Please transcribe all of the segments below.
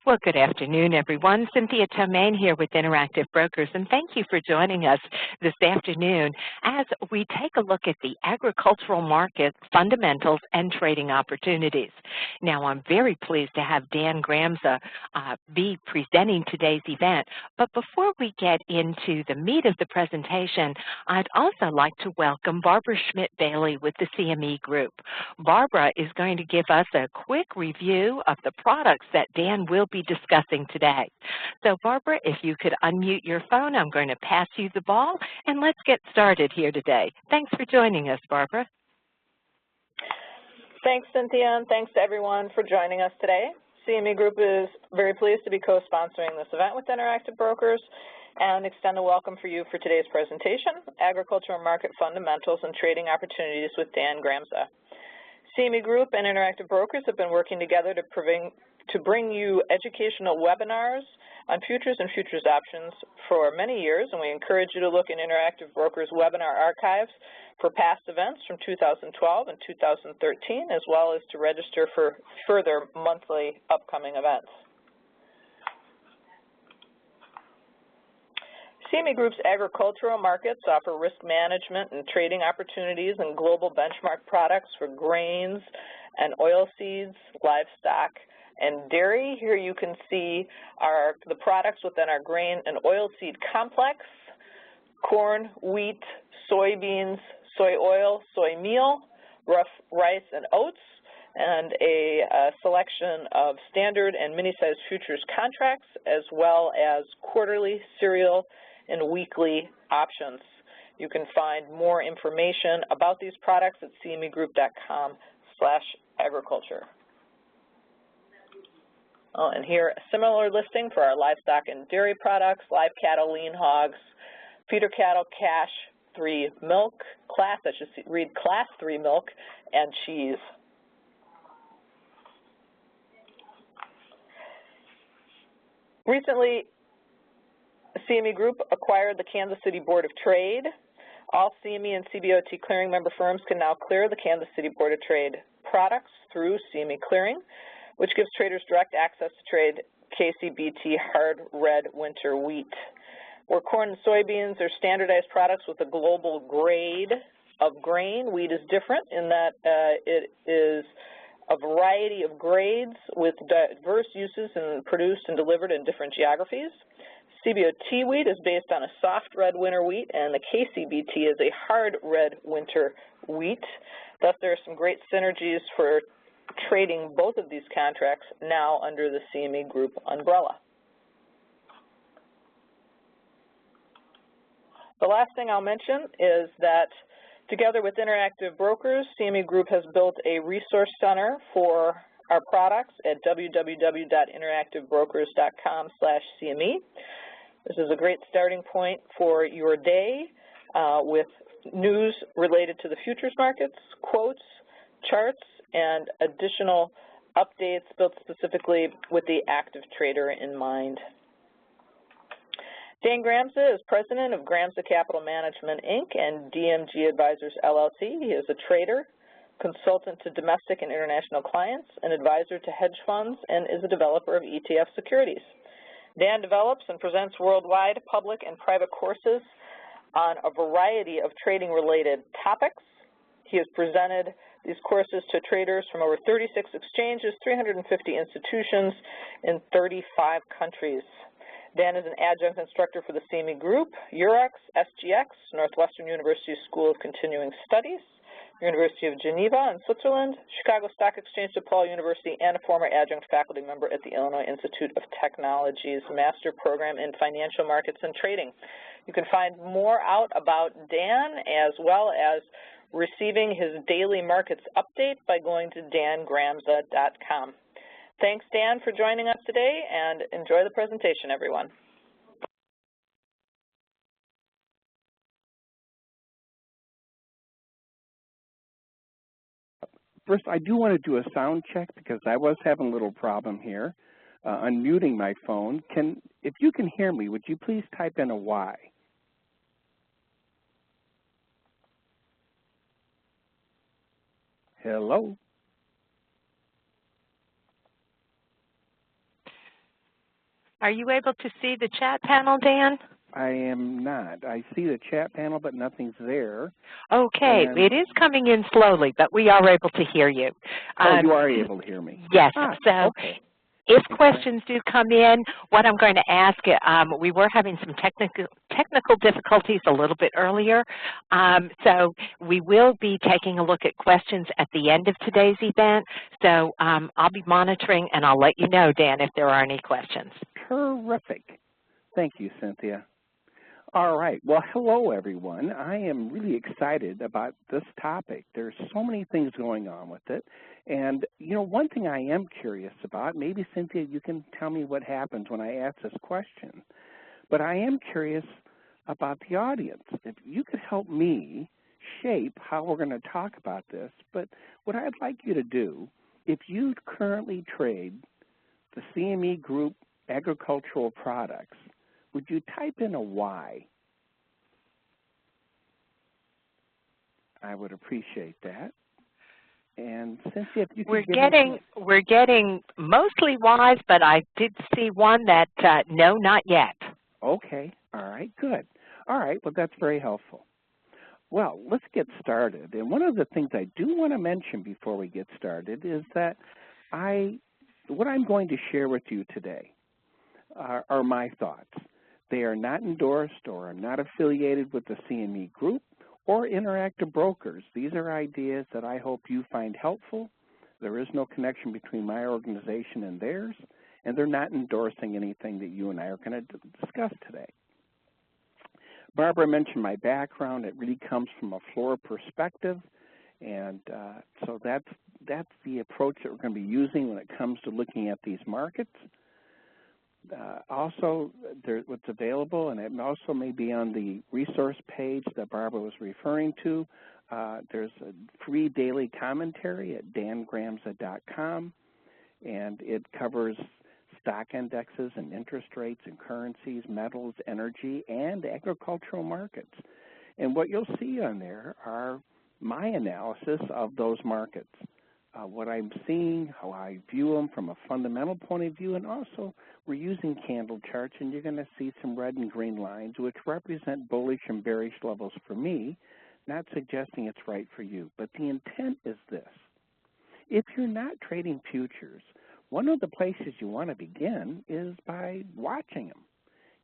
Well, good afternoon, everyone. Cynthia Tomaine here with Interactive Brokers, and thank you for joining us this afternoon as we take a look at the agricultural market fundamentals and trading opportunities. Now, I'm very pleased to have Dan Gramza be presenting today's event, but before we get into the meat of the presentation, I'd also like to welcome Barbara Schmidt-Bailey with the CME Group. Barbara is going to give us a quick review of the products that Dan will be discussing today. So Barbara, if you could unmute your phone, I'm going to pass you the ball, and let's get started here today. Thanks for joining us, Barbara. Thanks, Cynthia, and thanks to everyone for joining us today. CME Group is very pleased to be co-sponsoring this event with Interactive Brokers and extend a welcome for you for today's presentation, Agricultural Market Fundamentals and Trading Opportunities with Dan Gramza. CME Group and Interactive Brokers have been working together to bring you educational webinars on futures and futures options for many years, and we encourage you to look in Interactive Brokers webinar archives for past events from 2012 and 2013, as well as to register for further monthly upcoming events. CME Group's agricultural markets offer risk management and trading opportunities and global benchmark products for grains and oilseeds, livestock, and dairy. Here you can see the products within our grain and oilseed complex: corn, wheat, soybeans, soy oil, soy meal, rough rice, and oats, and a selection of standard and mini-sized futures contracts, as well as quarterly, serial, and weekly options. You can find more information about these products at cmegroup.com/agriculture. And here, a similar listing for our livestock and dairy products: live cattle, lean hogs, feeder cattle, cash 3 milk, I should read class 3 milk, and cheese. Recently, CME Group acquired the Kansas City Board of Trade. All CME and CBOT clearing member firms can now clear the Kansas City Board of Trade products through CME Clearing, which gives traders direct access to trade KCBT hard red winter wheat. Where corn and soybeans are standardized products with a global grade of grain, wheat is different in that it is a variety of grades with diverse uses and produced and delivered in different geographies. CBOT wheat is based on a soft red winter wheat, and the KCBT is a hard red winter wheat. Thus, there are some great synergies for trading both of these contracts now under the CME Group umbrella. The last thing I'll mention is that together with Interactive Brokers, CME Group has built a resource center for our products at www.interactivebrokers.com/CME. This is a great starting point for your day with news related to the futures markets, quotes, charts, and additional updates built specifically with the active trader in mind. Dan Gramza is president of Gramza Capital Management, Inc. and DMG Advisors, LLC. He is a trader, consultant to domestic and international clients, an advisor to hedge funds, and is a developer of ETF securities. Dan develops and presents worldwide public and private courses on a variety of trading-related topics. He has presented these courses to traders from over 36 exchanges, 350 institutions in 35 countries. Dan is an adjunct instructor for the CME Group, UREX, SGX, Northwestern University School of Continuing Studies, University of Geneva in Switzerland, Chicago Stock Exchange DePaul University, and a former adjunct faculty member at the Illinois Institute of Technology's Master Program in Financial Markets and Trading. You can find more out about Dan as well as receiving his daily markets update by going to dangramza.com. Thanks, Dan, for joining us today, and enjoy the presentation, everyone. First, I do want to do a sound check because I was having a little problem here unmuting my phone. If you can hear me, would you please type in a Y? Hello? Are you able to see the chat panel, Dan? I am not. I see the chat panel, but nothing's there. Okay, it is coming in slowly, but we are able to hear you. You are able to hear me? Yes. So okay. If questions do come in, what I'm going to ask, we were having some technical difficulties a little bit earlier, so we will be taking a look at questions at the end of today's event. So I'll be monitoring, and I'll let you know, Dan, if there are any questions. Terrific. Thank you, Cynthia. All right. Well, hello, everyone. I am really excited about this topic. There's so many things going on with it. And, you know, one thing I am curious about, maybe, Cynthia, you can tell me what happens when I ask this question, but I am curious about the audience. If you could help me shape how we're going to talk about this, but what I'd like you to do, if you currently trade the CME Group agricultural products, would you type in a Y? I would appreciate that. And Cynthia, if you could we're getting mostly Ys, but I did see one that no, not yet. Okay. All right. Good. All right. Well, that's very helpful. Well, let's get started. And one of the things I do want to mention before we get started is that what I'm going to share with you today are my thoughts. They are not endorsed or are not affiliated with the CME Group or Interactive Brokers. These are ideas that I hope you find helpful. There is no connection between my organization and theirs, and they're not endorsing anything that you and I are going to discuss today. Barbara mentioned my background. It really comes from a floor perspective, and so that's the approach that we're going to be using when it comes to looking at these markets. Also, what's available, and it also may be on the resource page that Barbara was referring to, there's a free daily commentary at dangramza.com, and it covers stock indexes and interest rates and currencies, metals, energy, and agricultural markets. And what you'll see on there are my analysis of those markets, what I'm seeing, how I view them from a fundamental point of view, and also we're using candle charts, and you're going to see some red and green lines, which represent bullish and bearish levels for me, not suggesting it's right for you. But the intent is this. If you're not trading futures, one of the places you want to begin is by watching them,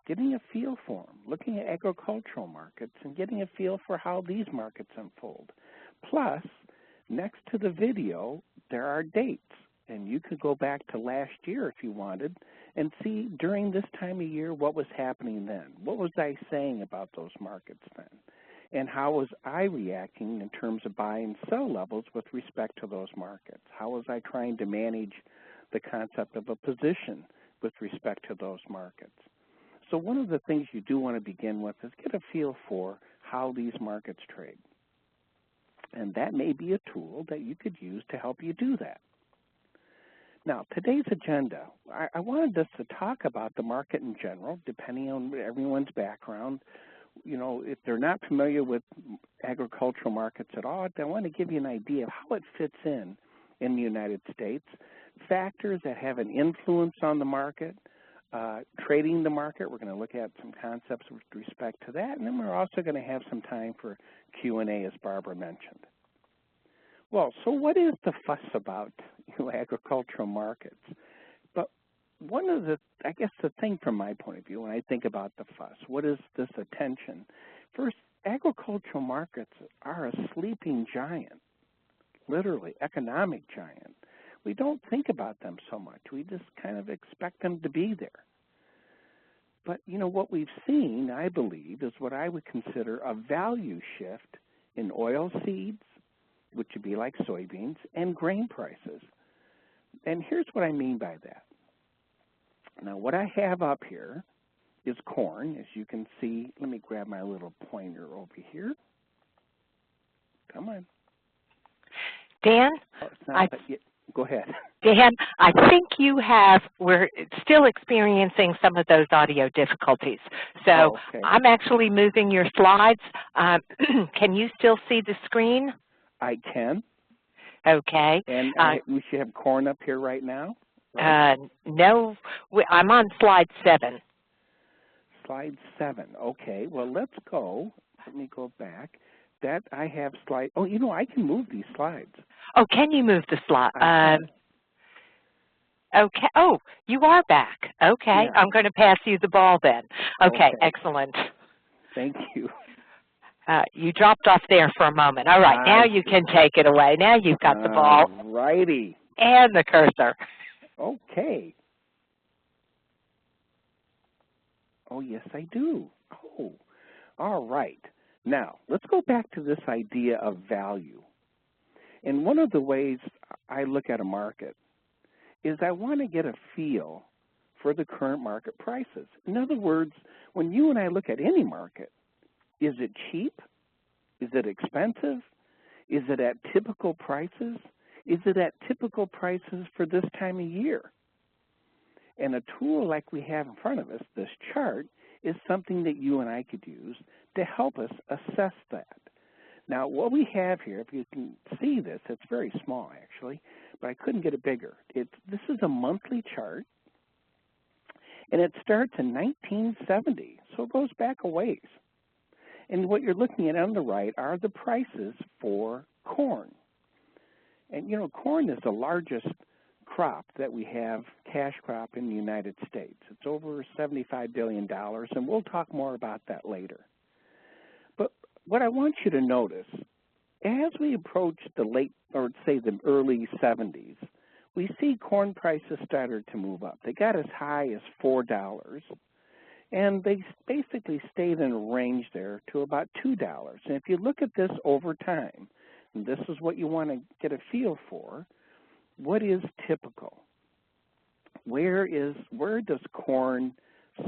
getting a feel for them, looking at agricultural markets and getting a feel for how these markets unfold. Plus, next to the video, there are dates, and you could go back to last year if you wanted and see during this time of year what was happening then. What was I saying about those markets then? And how was I reacting in terms of buy and sell levels with respect to those markets? How was I trying to manage the concept of a position with respect to those markets? So one of the things you do want to begin with is get a feel for how these markets trade. And that may be a tool that you could use to help you do that. Now, today's agenda, I wanted us to talk about the market in general, depending on everyone's background. You know, if they're not familiar with agricultural markets at all, I want to give you an idea of how it fits in the United States, factors that have an influence on the market, trading the market. We're going to look at some concepts with respect to that, and then we're also going to have some time for Q&A, as Barbara mentioned. Well, so what is the fuss about agricultural markets? But one of the, I guess the thing from my point of view when I think about the fuss, what is this attention? First, agricultural markets are a sleeping giant, literally, economic giant. We don't think about them so much. We just kind of expect them to be there. But, you know, what we've seen, I believe, is what I would consider a value shift in oil seeds, which would be like soybeans, and grain prices. And here's what I mean by that. Now, what I have up here is corn, as you can see. Let me grab my little pointer over here. Come on. Dan? Go ahead. Dan, I think we're still experiencing some of those audio difficulties. So okay. I'm actually moving your slides. Can you still see the screen? I can. Okay. And we should have corn up here right now? right? No, I'm on slide 7. Slide 7. Okay, well, let's go. Let me go back. That I have slide. Oh, you know, I can move these slides. Oh, can you move the slide? Okay. Oh, you are back. Okay. Yeah. I'm going to pass you the ball then. Okay. Excellent. Thank you. You dropped off there for a moment. All right. Now you can take it away. Now you've got the ball. Righty. And the cursor. Okay. Oh, yes, I do. Oh, all right. Now, let's go back to this idea of value. And one of the ways I look at a market is I want to get a feel for the current market prices. In other words, when you and I look at any market, is it cheap? Is it expensive? Is it at typical prices? Is it at typical prices for this time of year? And a tool like we have in front of us, this chart, is something that you and I could use to help us assess that. Now, what we have here, if you can see this, it's very small actually, but I couldn't get it bigger. This is a monthly chart, and it starts in 1970, so it goes back a ways. And what you're looking at on the right are the prices for corn. And, you know, corn is the largest crop that we have, cash crop in the United States. It's over $75 billion, and we'll talk more about that later. But what I want you to notice, as we approach the late, or say the early 70s, we see corn prices started to move up. They got as high as $4, and they basically stayed in a range there to about $2. And if you look at this over time, and this is what you want to get a feel for, what is typical? Where does corn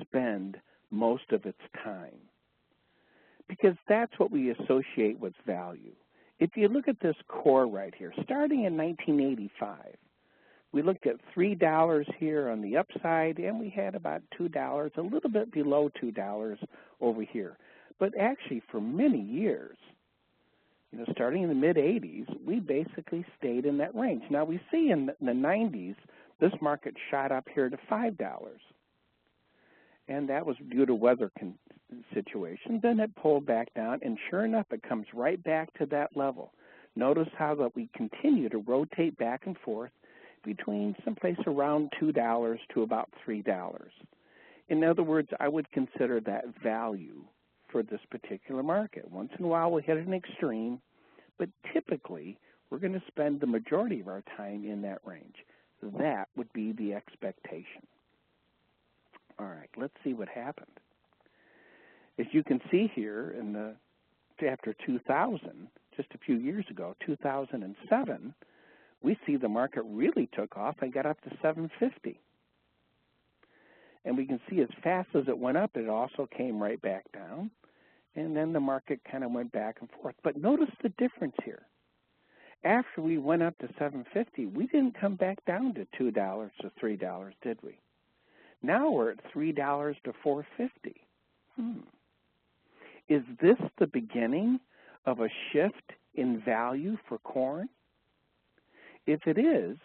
spend most of its time? Because that's what we associate with value. If you look at this core right here, starting in 1985, we looked at $3 here on the upside, and we had about $2, a little bit below $2 over here. But actually, for many years, you know, starting in the mid-'80s, we basically stayed in that range. Now, we see in the 90s, this market shot up here to $5. And that was due to weather situations. Then it pulled back down, and sure enough, it comes right back to that level. Notice how that we continue to rotate back and forth between someplace around $2 to about $3. In other words, I would consider that value for this particular market. Once in a while, we'll hit an extreme, but typically, we're going to spend the majority of our time in that range. That would be the expectation. All right, let's see what happened. As you can see here in the after 2000, just a few years ago, 2007, we see the market really took off and got up to 750. And we can see as fast as it went up, it also came right back down. And then the market kind of went back and forth. But notice the difference here. After we went up to 750, we didn't come back down to $2 to $3, did we? Now we're at $3 to $4.50. Is this the beginning of a shift in value for corn? If it is,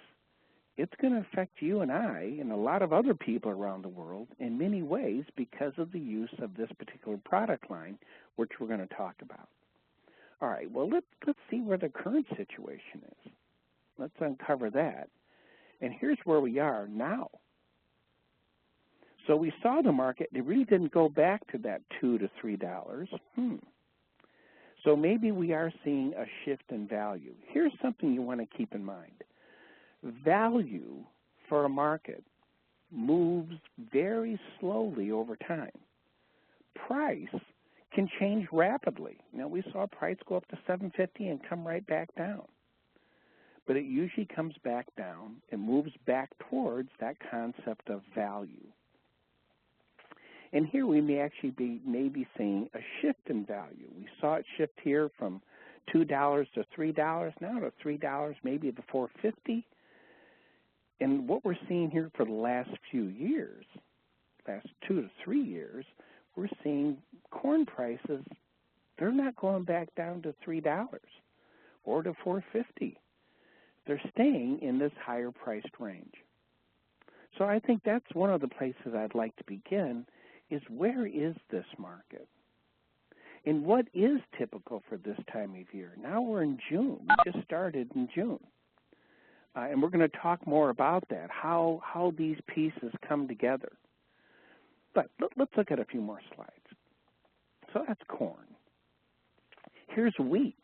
it's going to affect you and I and a lot of other people around the world in many ways because of the use of this particular product line, which we're going to talk about. All right, well, let's see where the current situation is. Let's uncover that. And here's where we are now. So we saw the market, it really didn't go back to that $2 to $3. So maybe we are seeing a shift in value. Here's something you want to keep in mind. Value for a market moves very slowly over time. Price can change rapidly. Now, we saw price go up to 750 and come right back down. But it usually comes back down and moves back towards that concept of value. And here we may actually be maybe seeing a shift in value. We saw it shift here from $2 to $3, now to $3, maybe to $4.50. And what we're seeing here for the last few years, last 2 to 3 years, we're seeing corn prices, they're not going back down to $3 or to $4.50. They're staying in this higher priced range. So I think that's one of the places I'd like to begin is where is this market? And what is typical for this time of year? Now we're in June. We just started in June. And we're going to talk more about that, how these pieces come together. But let's look at a few more slides. So that's corn. Here's wheat.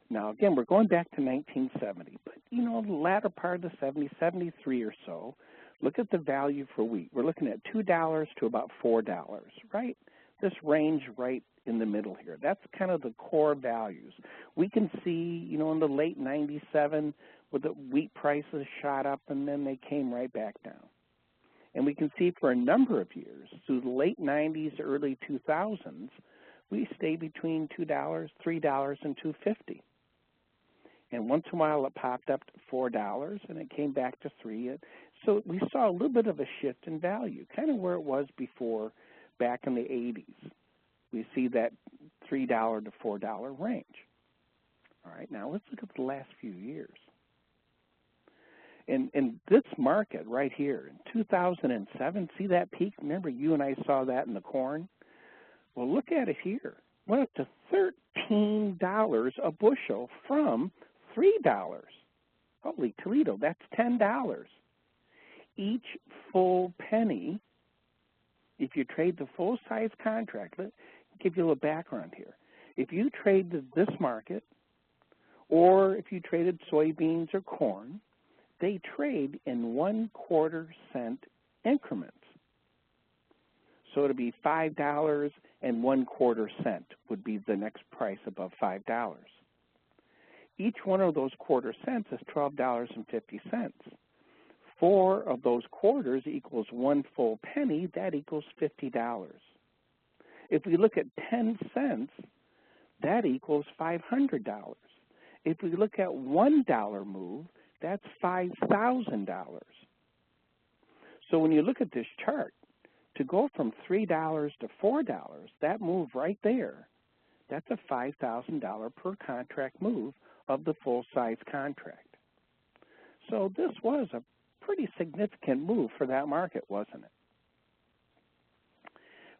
Now, again, we're going back to 1970. But, you know, the latter part of the 70s, 73 or so, look at the value for wheat. We're looking at $2 to about $4, right? This range right in the middle here. That's kind of the core values. We can see, you know, in the late 97, where the wheat prices shot up and then they came right back down. And we can see for a number of years, through the late 90s, early 2000s, we stay between $2, $3, and $2.50. And once in a while it popped up to $4 and it came back to $3. So we saw a little bit of a shift in value, kind of where it was before back in the 80s. We see that $3 to $4 range. All right, now let's look at the last few years. In this market right here, in 2007, see that peak? Remember, you and I saw that in the corn? Well, look at it here. Went up to $13 a bushel from $3. Holy Toledo, that's $10. Each full penny, if you trade the full-size contract, let me give you a little background here. If you traded this market, or if you traded soybeans or corn, they trade in 1/4 cent increments. So it would be $5 and 1/4 cent would be the next price above $5. Each one of those quarter cents is $12.50. 4 of those quarters equals 1 full penny. That equals $50. If we look at 10 cents, that equals $500. If we look at $1 move, that's $5,000. So when you look at this chart, to go from $3 to $4, that move right there, that's a $5,000 per contract move of the full-size contract. So this was a pretty significant move for that market, wasn't it?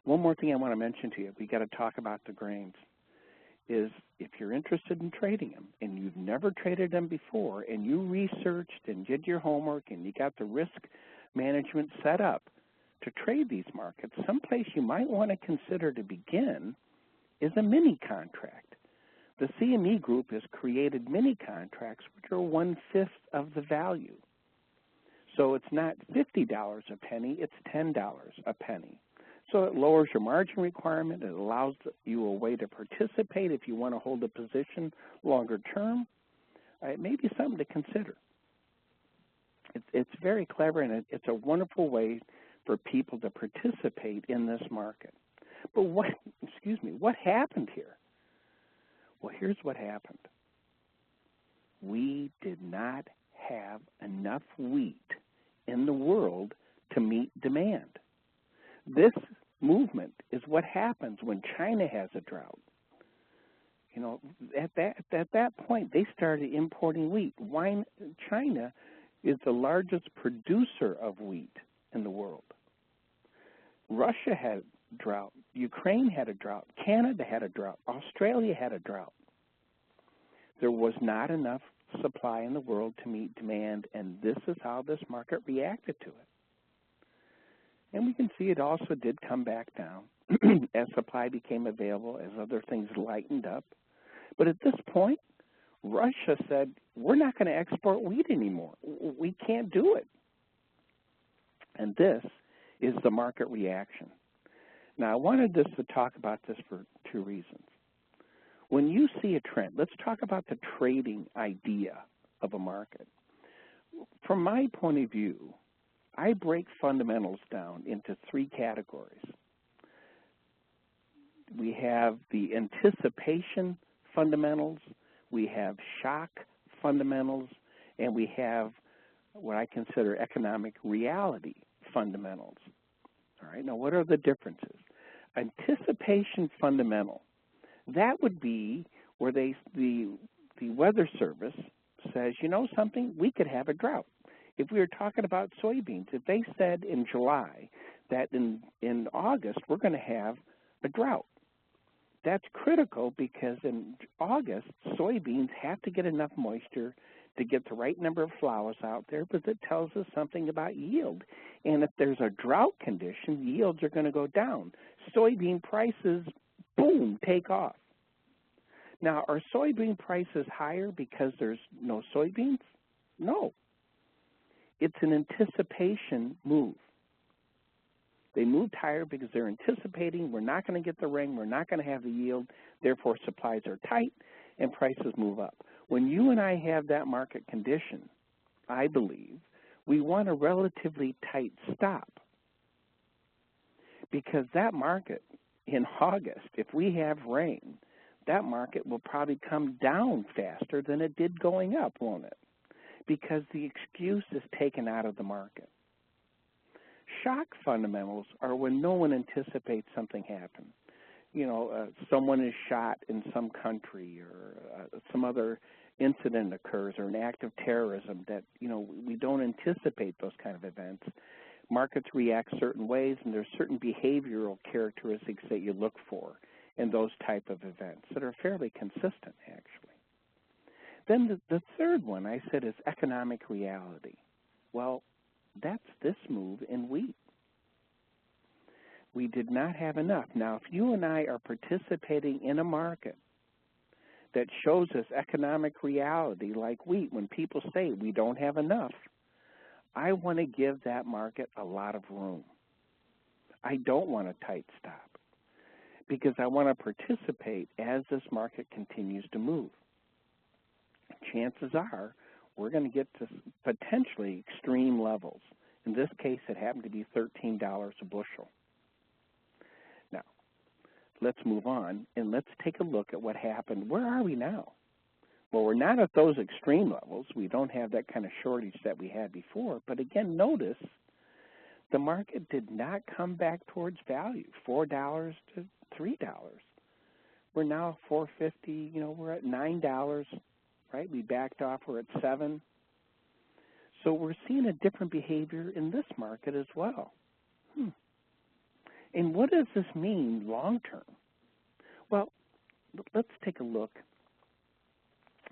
One more thing I want to mention to you, we got to talk about the grains, is if you're interested in trading them and you've never traded them before and you researched and did your homework and you got the risk management set up to trade these markets, someplace you might want to consider to begin is a mini contract. The CME group has created mini contracts which are 1/5 of the value. So it's not $50 a penny, it's $10 a penny. So it lowers your margin requirement. It allows you a way to participate if you want to hold a position longer term. It may be something to consider. It's very clever, and it's a wonderful way for people to participate in this market. But what happened here? Well, here's what happened. We did not have enough wheat in the world to meet demand. This movement is what happens when China has a drought. You know, at that point, they started importing wheat. China is the largest producer of wheat in the world. Russia had a drought. Ukraine had a drought. Canada had a drought. Australia had a drought. There was not enough supply in the world to meet demand, and this is how this market reacted to it. And we can see it also did come back down as supply became available, as other things lightened up. But at this point, Russia said, we're not going to export wheat anymore. We can't do it. And this is the market reaction. Now, I wanted us to talk about this for 2 reasons. When you see a trend, let's talk about the trading idea of a market. From my point of view, I break fundamentals down into 3 categories. We have the anticipation fundamentals, we have shock fundamentals, and we have what I consider economic reality fundamentals. All right, now what are the differences? Anticipation fundamental, that would be where the Weather Service says, you know something, we could have a drought. If we were talking about soybeans, if they said in July that in August we're going to have a drought, that's critical because in August, soybeans have to get enough moisture to get the right number of flowers out there, but it tells us something about yield. And if there's a drought condition, yields are going to go down. Soybean prices, boom, take off. Now, are soybean prices higher because there's no soybeans? No. It's an anticipation move. They moved higher because they're anticipating we're not going to get the rain, we're not going to have the yield, therefore supplies are tight and prices move up. When you and I have that market condition, I believe, we want a relatively tight stop because that market in August, if we have rain, that market will probably come down faster than it did going up, won't it? Because the excuse is taken out of the market. Shock fundamentals are when no one anticipates something happen. You know, someone is shot in some country or some other incident occurs or an act of terrorism that, you know, we don't anticipate those kind of events. Markets react certain ways, and there's certain behavioral characteristics that you look for in those type of events that are fairly consistent, actually. Then the third one I said is economic reality. Well, that's this move in wheat. We did not have enough. Now, if you and I are participating in a market that shows us economic reality like wheat, when people say we don't have enough, I want to give that market a lot of room. I don't want a tight stop because I want to participate as this market continues to move. Chances are we're going to get to potentially extreme levels. In this case, it happened to be $13 a bushel. Now, let's move on and let's take a look at what happened. Where are we now? Well, we're not at those extreme levels. We don't have that kind of shortage that we had before. But again, notice the market did not come back towards value, $4 to $3. We're now $4.50, you know, we're at $9, right? We backed off, we're at $7. So we're seeing a different behavior in this market as well. And what does this mean long term? Well, let's take a look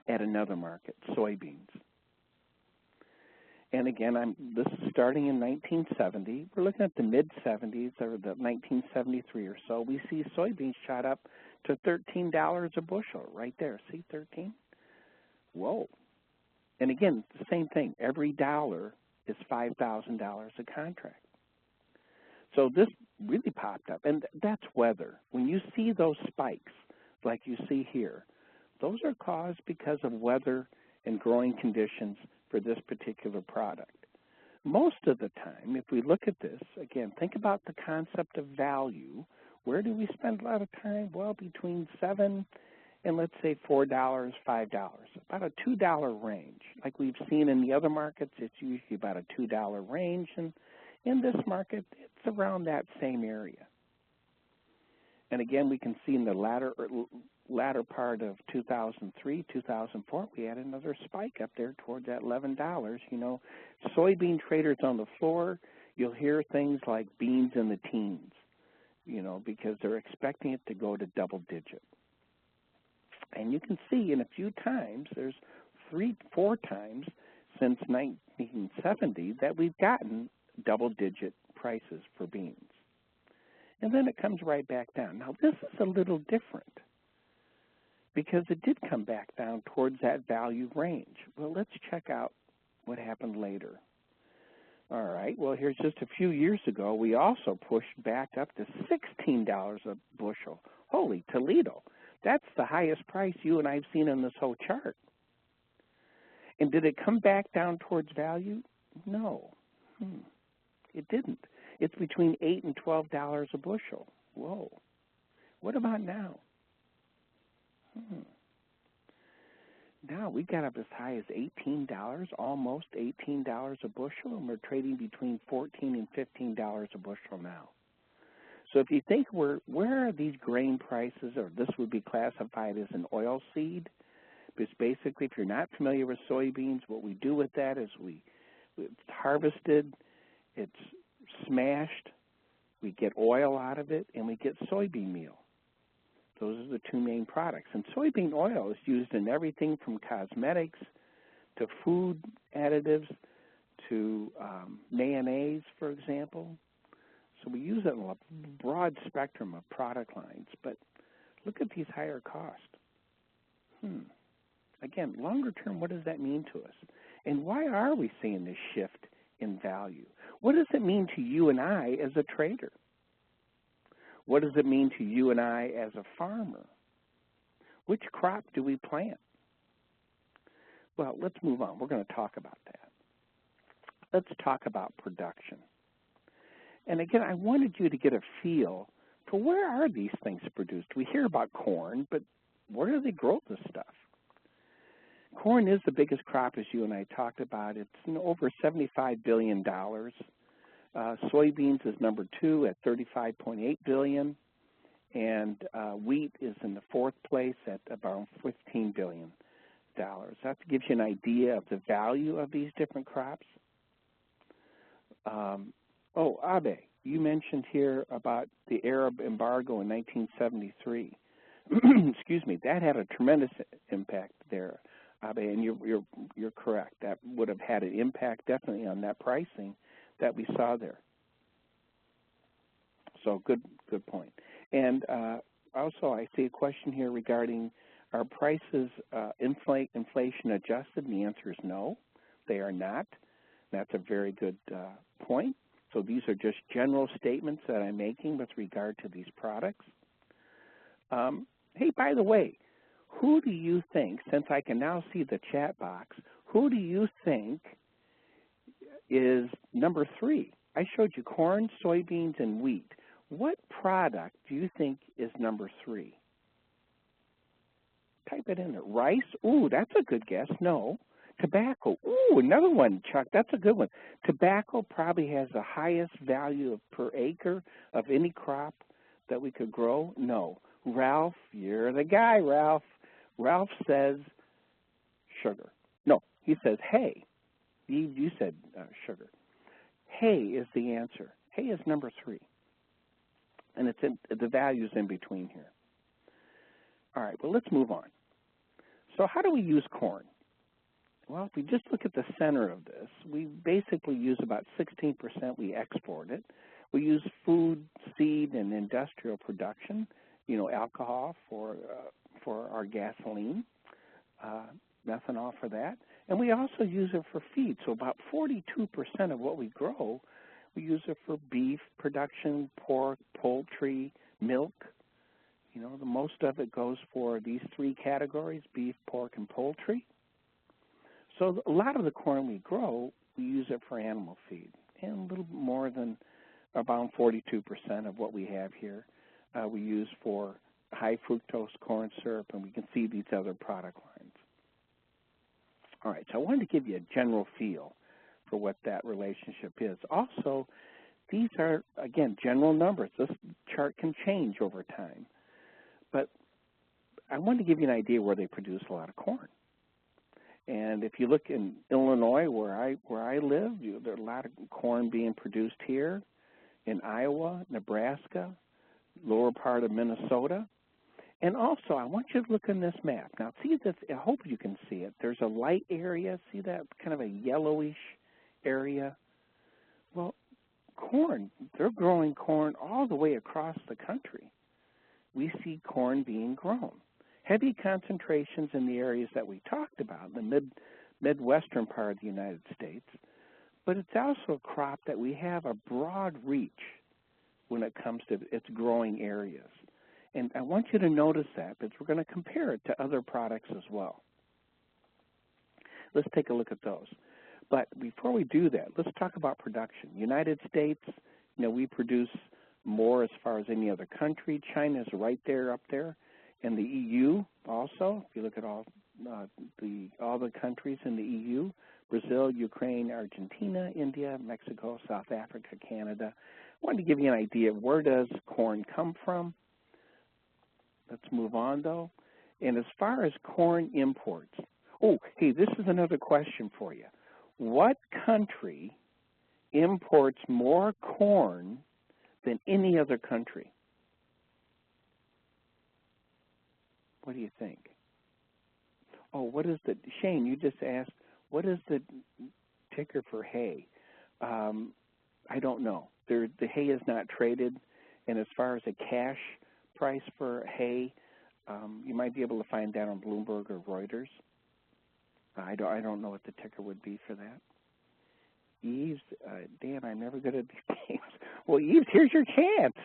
at another market, soybeans. And again, this is starting in 1970. We're looking at the mid-70s or the 1973 or so. We see soybeans shot up to $13 a bushel right there. See 13? Whoa. And again, the same thing. Every dollar is $5,000 a contract. So this really popped up. And that's weather. When you see those spikes like you see here, those are caused because of weather and growing conditions for this particular product. Most of the time, if we look at this, again, think about the concept of value. Where do we spend a lot of time? Well, between $7 and let's say $4, $5, about a $2 range. Like we've seen in the other markets, it's usually about a $2 range, and in this market, it's around that same area. And again, we can see in the latter part of 2003, 2004, we had another spike up there towards that $11. You know, soybean traders on the floor, you'll hear things like beans in the teens, you know, because they're expecting it to go to double digit. And you can see in a few times, there's 3-4 times since 1970 that we've gotten double-digit prices for beans. And then it comes right back down. Now, this is a little different because it did come back down towards that value range. Well, let's check out what happened later. All right, well, here's just a few years ago, we also pushed back up to $16 a bushel. Holy Toledo. That's the highest price you and I have seen in this whole chart. And did it come back down towards value? No, it didn't. It's between $8 and $12 a bushel. Whoa. What about now? Now we got up as high as $18, almost $18 a bushel, and we're trading between $14 and $15 a bushel now. So if you think where are these grain prices, or this would be classified as an oil seed, because basically if you're not familiar with soybeans, what we do with that is we It's harvested, it's smashed, we get oil out of it, and we get soybean meal. Those are the two main products. And soybean oil is used in everything from cosmetics to food additives to mayonnaise, for example. So we use it in a broad spectrum of product lines. But look at these higher costs. Again, longer term, what does that mean to us? And why are we seeing this shift in value? What does it mean to you and I as a trader? What does it mean to you and I as a farmer? Which crop do we plant? Well, let's move on. We're going to talk about that. Let's talk about production. And again, I wanted you to get a feel for where are these things produced. We hear about corn, but where do they grow this stuff? Corn is the biggest crop, as you and I talked about. It's over $75 billion. Soybeans is number 2 at $35.8 billion, and wheat is in the 4th place at about $15 billion. That gives you an idea of the value of these different crops. Abe, you mentioned here about the Arab embargo in 1973. Excuse me, that had a tremendous impact there, Abe, and you're correct. That would have had an impact definitely on that pricing that we saw there. So good point. And also, I see a question here regarding, are prices inflation adjusted? And the answer is no, they are not. That's a very good point. So these are just general statements that I'm making with regard to these products. Hey, by the way, who do you think, since I can now see the chat box, who do you think is number 3? I showed you corn, soybeans, and wheat. What product do you think is number 3? Type it in there. Rice? Ooh, that's a good guess. No. Tobacco. Ooh, another one, Chuck. That's a good one. Tobacco probably has the highest value per acre of any crop that we could grow. No. Ralph, you're the guy, Ralph. Ralph says sugar. No, he says hay. You said sugar. Hay is the answer. Hay is number 3. And it's the value's in between here. All right, well, let's move on. So how do we use corn? Well, if we just look at the center of this, we basically use about 16%. We export it. We use food, seed, and industrial production, alcohol for our gasoline, methanol for that. And we also use it for feed. So about 42% of what we grow, we use it for beef production, pork, poultry, milk. The most of it goes for these 3 categories, beef, pork, and poultry. So a lot of the corn we grow, we use it for animal feed. And a little more than about 42% of what we have here we use for high fructose corn syrup, and we can see these other product lines. All right, so I wanted to give you a general feel for what that relationship is. Also, these are, again, general numbers. This chart can change over time. But I wanted to give you an idea where they produce a lot of corn. And if you look in Illinois, where I live, there are a lot of corn being produced here, in Iowa, Nebraska, lower part of Minnesota. And also, I want you to look in this map. Now, see this, I hope you can see it. There's a light area. See that kind of a yellowish area? Well, corn, they're growing corn all the way across the country. We see corn being grown. Heavy concentrations in the areas that we talked about, the midwestern part of the United States. But it's also a crop that we have a broad reach when it comes to its growing areas. And I want you to notice that, because we're going to compare it to other products as well. Let's take a look at those. But before we do that, let's talk about production. United States, we produce more as far as any other country. China is right there, up there. And the EU also, if you look at all the countries in the EU, Brazil, Ukraine, Argentina, India, Mexico, South Africa, Canada. I wanted to give you an idea of where does corn come from. Let's move on, though. And as far as corn imports, oh, hey, this is another question for you. What country imports more corn than any other country? What do you think? Oh, what is the, Shane, you just asked, what is the ticker for hay? I don't know. The hay is not traded, and as far as a cash price for hay, you might be able to find that on Bloomberg or Reuters. I don't know what the ticker would be for that. Eves, Dan, I'm never good at these games. Well, Eves, here's your chance.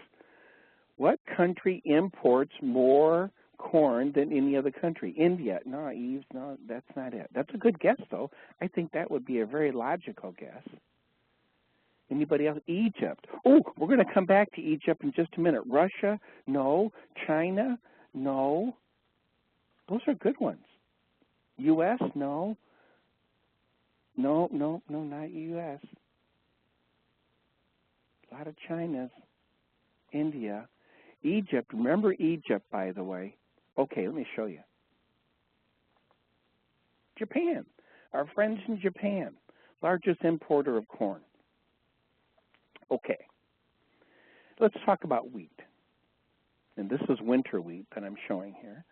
What country imports more corn than any other country? India. No, Eves, no, that's not it. That's a good guess, though. I think that would be a very logical guess. Anybody else? Egypt. Oh, we're going to come back to Egypt in just a minute. Russia? No. China? No. Those are good ones. U.S.? No. No, not U.S. A lot of Chinas. India. Egypt. Remember Egypt, by the way. Okay, let me show you. Japan. Our friends in Japan. Largest importer of corn. Okay. Let's talk about wheat. And this is winter wheat that I'm showing here.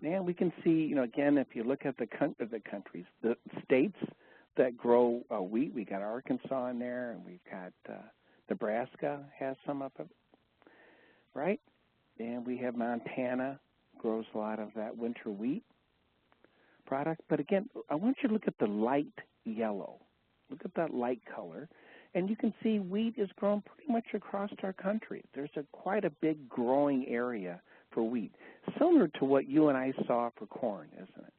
And we can see, again, if you look at the countries, the states that grow wheat, we got Arkansas in there, and we've got Nebraska has some of it, right? And we have Montana grows a lot of that winter wheat product. But again, I want you to look at the light yellow. Look at that light color. And you can see wheat is grown pretty much across our country. There's quite a big growing area for wheat, similar to what you and I saw for corn, isn't it?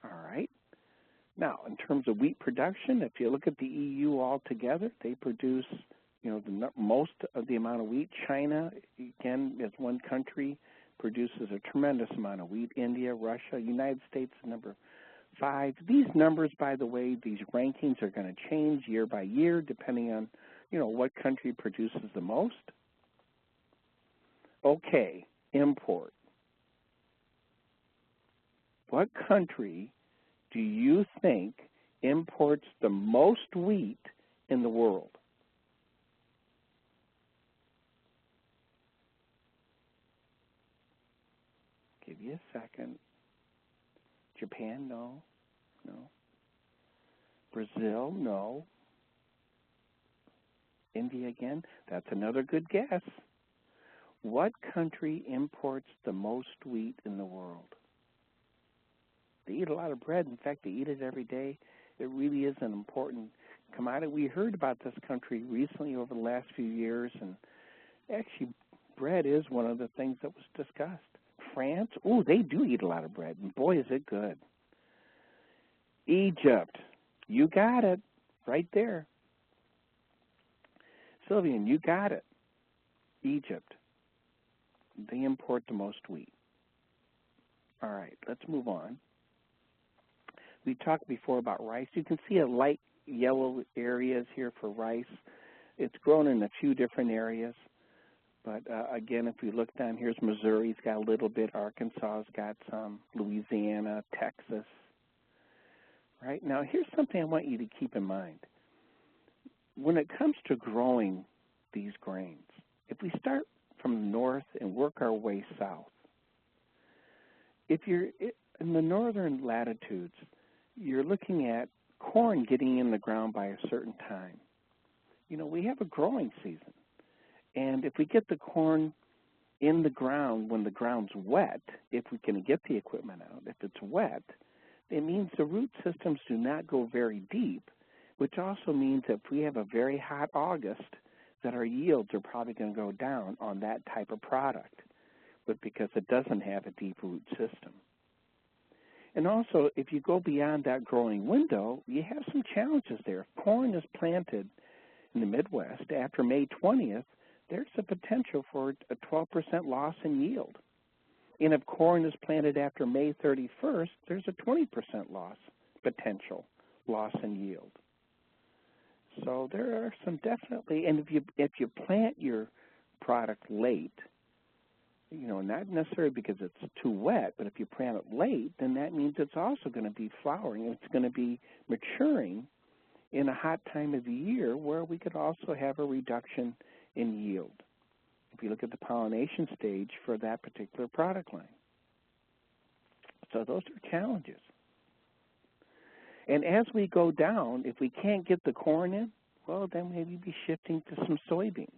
All right. Now, in terms of wheat production, if you look at the EU altogether, they produce, most of the amount of wheat. China, again, as one country, produces a tremendous amount of wheat. India, Russia, United States, number 5. These numbers, by the way, these rankings are going to change year by year depending on, what country produces the most. Okay, import. What country do you think imports the most wheat in the world? Give you a second. Japan, no. Brazil, no. India again, that's another good guess. What country imports the most wheat in the world? They eat a lot of bread. In fact, they eat it every day. It really is an important commodity. We heard about this country recently over the last few years, and actually bread is one of the things that was discussed. France, they do eat a lot of bread, and boy, is it good. Egypt, you got it, right there. Sylvian, you got it. Egypt, they import the most wheat. All right, let's move on. We talked before about rice. You can see a light yellow areas here for rice. It's grown in a few different areas. But again, if we look down, here's Missouri's got a little bit, Arkansas's got some, Louisiana, Texas. Right? Now, here's something I want you to keep in mind. When it comes to growing these grains, if we start from the north and work our way south, if you're in the northern latitudes, you're looking at corn getting in the ground by a certain time. We have a growing season. And if we get the corn in the ground when the ground's wet, if we can get the equipment out, if it's wet, it means the root systems do not go very deep, which also means that if we have a very hot August, that our yields are probably going to go down on that type of product, but because it doesn't have a deep root system. And also, if you go beyond that growing window, you have some challenges there. If corn is planted in the Midwest after May 20th, there's a potential for a 12% loss in yield. And if corn is planted after May 31st, there's a 20% potential loss in yield. So there are some definitely, and if you plant your product late, not necessarily because it's too wet, but if you plant it late, then that means it's also going to be flowering. It's going to be maturing in a hot time of the year where we could also have a reduction in yield if you look at the pollination stage for that particular product line. So those are challenges. And as we go down, if we can't get the corn in, well, then maybe be shifting to some soybeans.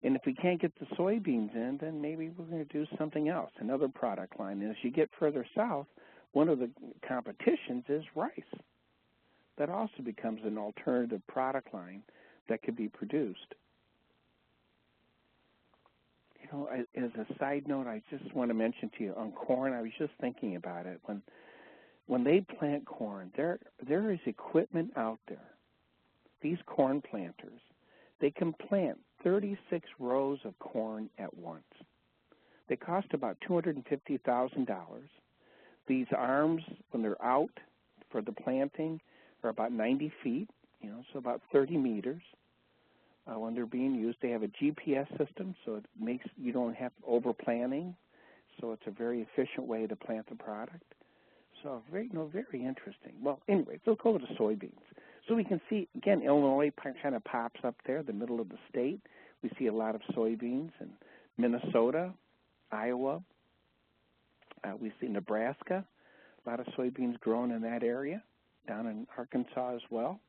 And if we can't get the soybeans in, then maybe we're going to do something else, another product line. And as you get further south, one of the competitions is rice. That also becomes an alternative product line that could be produced. As a side note, I just want to mention to you on corn, I was just thinking about it. When they plant corn, there is equipment out there. These corn planters, they can plant 36 rows of corn at once. They cost about $250,000. These arms, when they're out for the planting, are about 90 feet, so about 30 meters. When they're being used, they have a GPS system, so it makes you don't have over-planting. So it's a very efficient way to plant the product. So very interesting. Well, anyway, let's go to soybeans. So we can see, again, Illinois kind of pops up there, the middle of the state. We see a lot of soybeans in Minnesota, Iowa. We see Nebraska, a lot of soybeans grown in that area, down in Arkansas as well.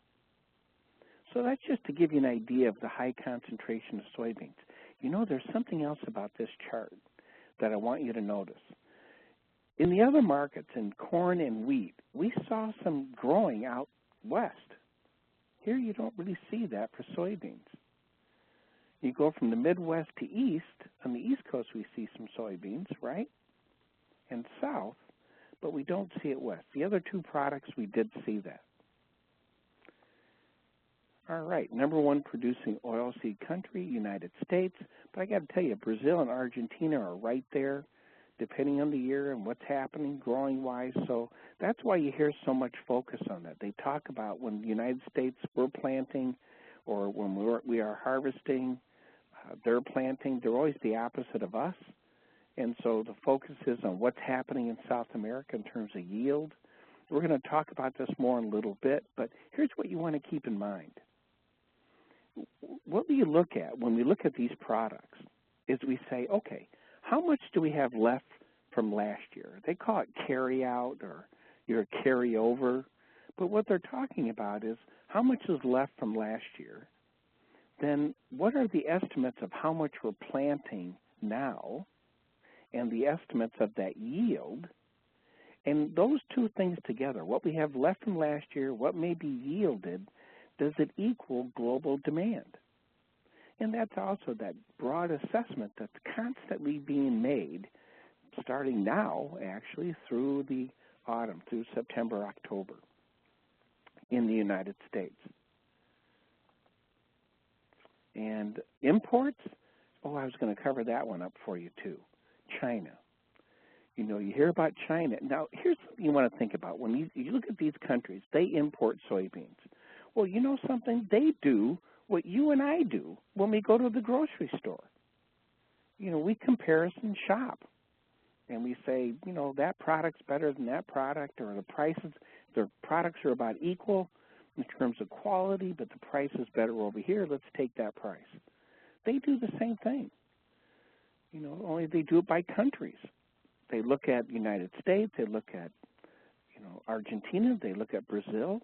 So that's just to give you an idea of the high concentration of soybeans. There's something else about this chart that I want you to notice. In the other markets, in corn and wheat, we saw some growing out west. Here you don't really see that for soybeans. You go from the Midwest to east. On the East Coast, we see some soybeans, right? And south, but we don't see it west. The other two products, we did see that. All right, number one producing oilseed country, United States. But I got to tell you, Brazil and Argentina are right there, depending on the year and what's happening growing-wise. So that's why you hear so much focus on that. They talk about when the United States we're planting or when we are harvesting, they're planting. They're always the opposite of us. And so the focus is on what's happening in South America in terms of yield. We're going to talk about this more in a little bit, but here's what you want to keep in mind. What we look at when we look at these products is we say, okay, how much do we have left from last year? They call it carry out or your carry over, but what they're talking about is how much is left from last year. Then what are the estimates of how much we're planting now and the estimates of that yield? And those two things together, what we have left from last year, what may be yielded, does it equal global demand? And that's also that broad assessment that's constantly being made, starting now, actually, through the autumn, through September, October, in the United States. And imports, I was going to cover that one up for you, too. China. You hear about China. Now, here's something you want to think about. When you look at these countries, they import soybeans. Well, you know something? They do what you and I do when we go to the grocery store. We comparison shop. And we say, that product's better than that product, or the prices, the products are about equal in terms of quality, but the price is better over here. Let's take that price. They do the same thing. Only they do it by countries. They look at the United States, they look at, Argentina, they look at Brazil,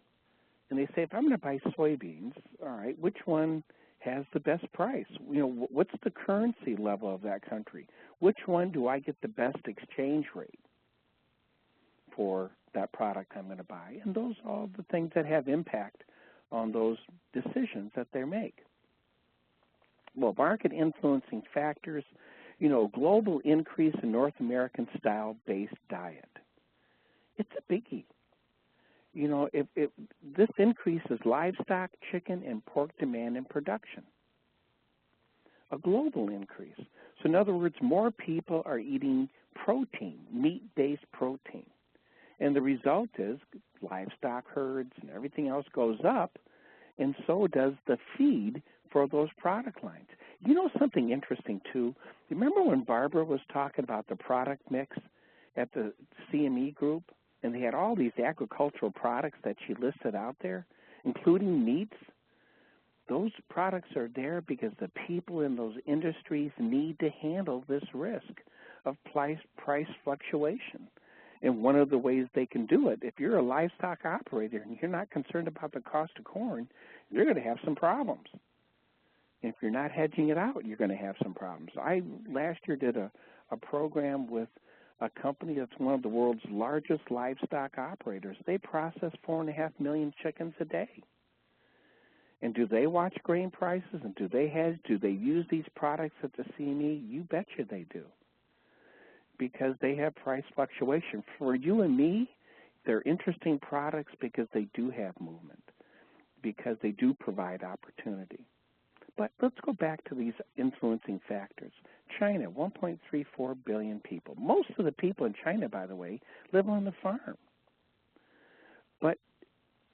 and they say, if I'm going to buy soybeans, all right, which one has the best price? What's the currency level of that country? Which one do I get the best exchange rate for that product I'm going to buy? And those are all the things that have impact on those decisions that they make. Well, market influencing factors, global increase in North American style-based diet. It's a biggie. If this increases livestock, chicken, and pork demand and production. A global increase. So in other words, more people are eating protein, meat-based protein. And the result is livestock herds and everything else goes up, and so does the feed for those product lines. You know something interesting, too? Remember when Barbara was talking about the product mix at the CME group, and they had all these agricultural products that she listed out there, including meats? Those products are there because the people in those industries need to handle this risk of price fluctuation. And one of the ways they can do it, if you're a livestock operator and you're not concerned about the cost of corn, you're going to have some problems. And if you're not hedging it out, you're going to have some problems. I last year did a program with a company that's one of the world's largest livestock operators. They process 4.5 million chickens a day. And do they watch grain prices, and do they hedge? Do they use these products at the CME? You betcha they do, because they have price fluctuation. For you and me, they're interesting products because they do have movement, because they do provide opportunity. But let's go back to these influencing factors. China, 1.34 billion people. Most of the people in China, by the way, live on the farm. But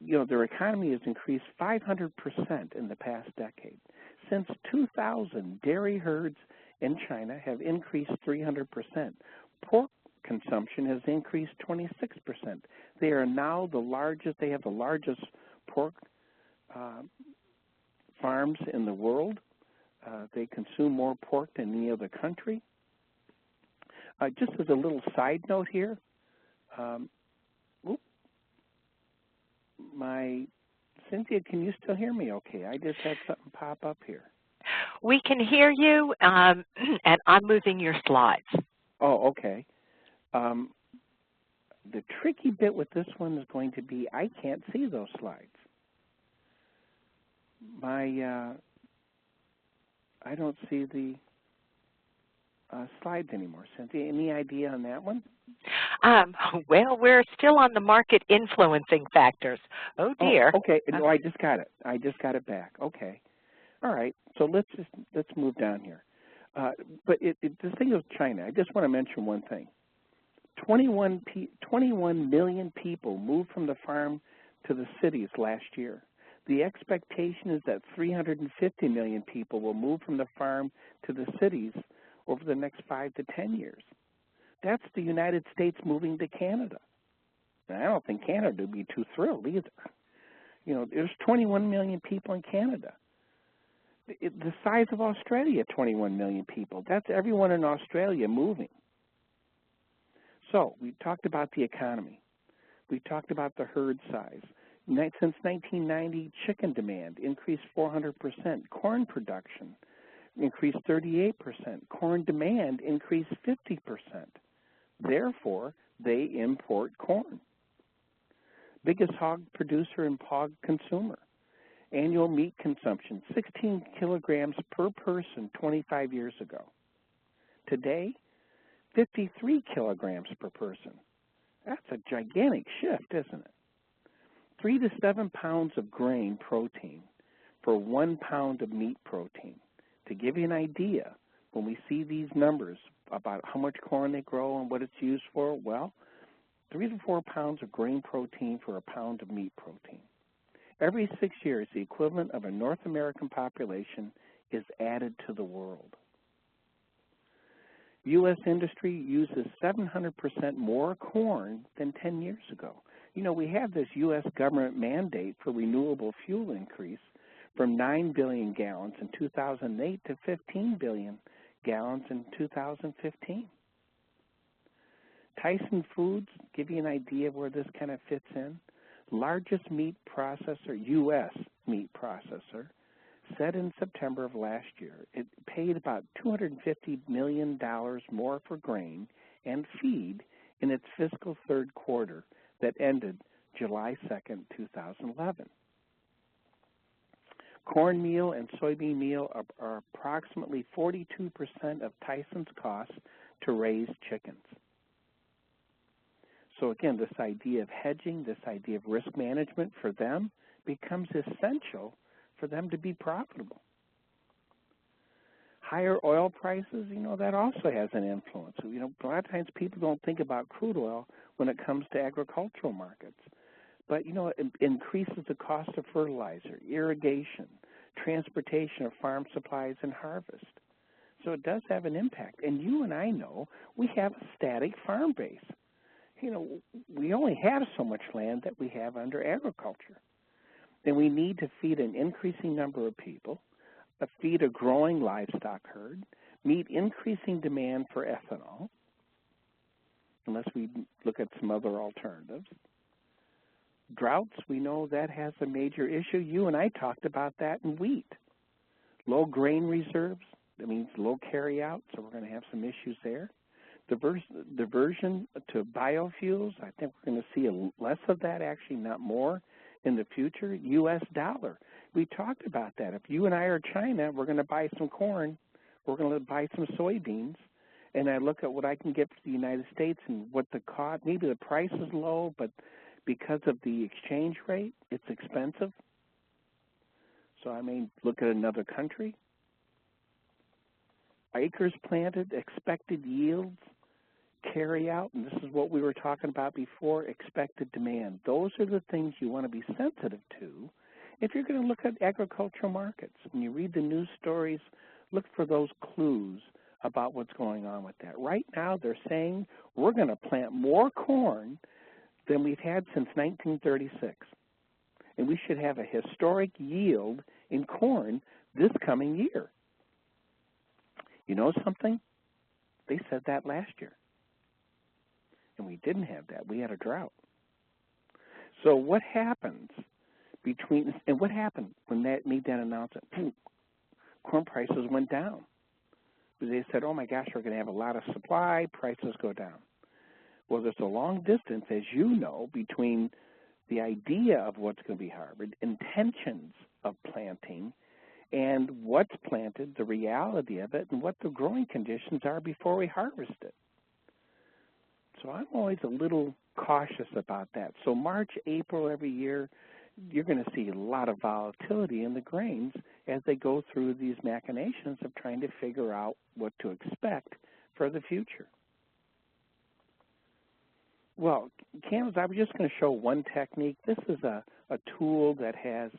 you know, their economy has increased 500% in the past decade. Since 2000, dairy herds in China have increased 300%. Pork consumption has increased 26%. They are now the largest, they have the largest pork farms in the world. They consume more pork than any other country. Just as a little side note here, Cynthia, can you still hear me okay? I just had something pop up here. We can hear you, and I'm moving your slides. Oh, okay. The tricky bit with this one is going to be I can't see those slides. I don't see the slides anymore. Cynthia, any idea on that one? Well, we're still on the market influencing factors. Oh dear. Oh, okay. No, I just got it. I just got it back. Okay. All right. So let's move down here. But the thing is China. I just want to mention one thing. 21 million people moved from the farm to the cities last year. The expectation is that 350 million people will move from the farm to the cities over the next 5 to 10 years. That's the United States moving to Canada. And I don't think Canada would be too thrilled either. You know, there's 21 million people in Canada. The size of Australia, 21 million people. That's everyone in Australia moving. So we talked about the economy. We talked about the herd size. Since 1990, chicken demand increased 400%. Corn production increased 38%. Corn demand increased 50%. Therefore, they import corn. Biggest hog producer and hog consumer. Annual meat consumption, 16 kilograms per person 25 years ago. Today, 53 kilograms per person. That's a gigantic shift, isn't it? 3 to 7 pounds of grain protein for 1 pound of meat protein. To give you an idea, when we see these numbers about how much corn they grow and what it's used for, well, 3 to 4 pounds of grain protein for a pound of meat protein. Every 6 years, the equivalent of a North American population is added to the world. U.S. industry uses 700% more corn than 10 years ago. You know, we have this U.S. government mandate for renewable fuel increase from 9 billion gallons in 2008 to 15 billion gallons in 2015. Tyson Foods, give you an idea of where this kind of fits in. Largest meat processor, U.S. meat processor, said in September of last year it paid about $250 million more for grain and feed in its fiscal third quarter that ended July 2nd, 2011. Cornmeal and soybean meal are approximately 42% of Tyson's costs to raise chickens. So again, this idea of hedging, this idea of risk management for them becomes essential for them to be profitable. Higher oil prices, you know, that also has an influence. You know, a lot of times people don't think about crude oil when it comes to agricultural markets. But, you know, it increases the cost of fertilizer, irrigation, transportation of farm supplies and harvest. So it does have an impact. And you and I know we have a static farm base. We only have so much land that we have under agriculture. And we need to feed an increasing number of people, feed a growing livestock herd, meet increasing demand for ethanol, unless we look at some other alternatives. Droughts, we know that has a major issue. You and I talked about that in wheat. Low grain reserves, that means low carryout, so we're going to have some issues there. Diversion to biofuels, I think we're going to see less of that, actually, not more in the future. U.S. dollar, we talked about that. If you and I are China, we're going to buy some corn, we're going to buy some soybeans, and I look at what I can get for the United States and what the cost, maybe the price is low, but because of the exchange rate, it's expensive. So I may look at another country. Acres planted, expected yields, carry out, and this is what we were talking about before, expected demand. Those are the things you want to be sensitive to if you're going to look at agricultural markets. When you read the news stories, look for those clues about what's going on with that. Right now they're saying we're going to plant more corn than we've had since 1936. And we should have a historic yield in corn this coming year. You know something? They said that last year. And we didn't have that. We had a drought. So what happens and what happened when that made that announcement? Boom, corn prices went down. They said, oh my gosh, we're going to have a lot of supply, prices go down. Well, there's a long distance, as you know, between the idea of what's going to be harvested, intentions of planting, and what's planted, the reality of it, and what the growing conditions are before we harvest it. So I'm always a little cautious about that. So March, April every year, you're going to see a lot of volatility in the grains as they go through these machinations of trying to figure out what to expect for the future. Well, Canvas, I was just going to show one technique. This is a tool that has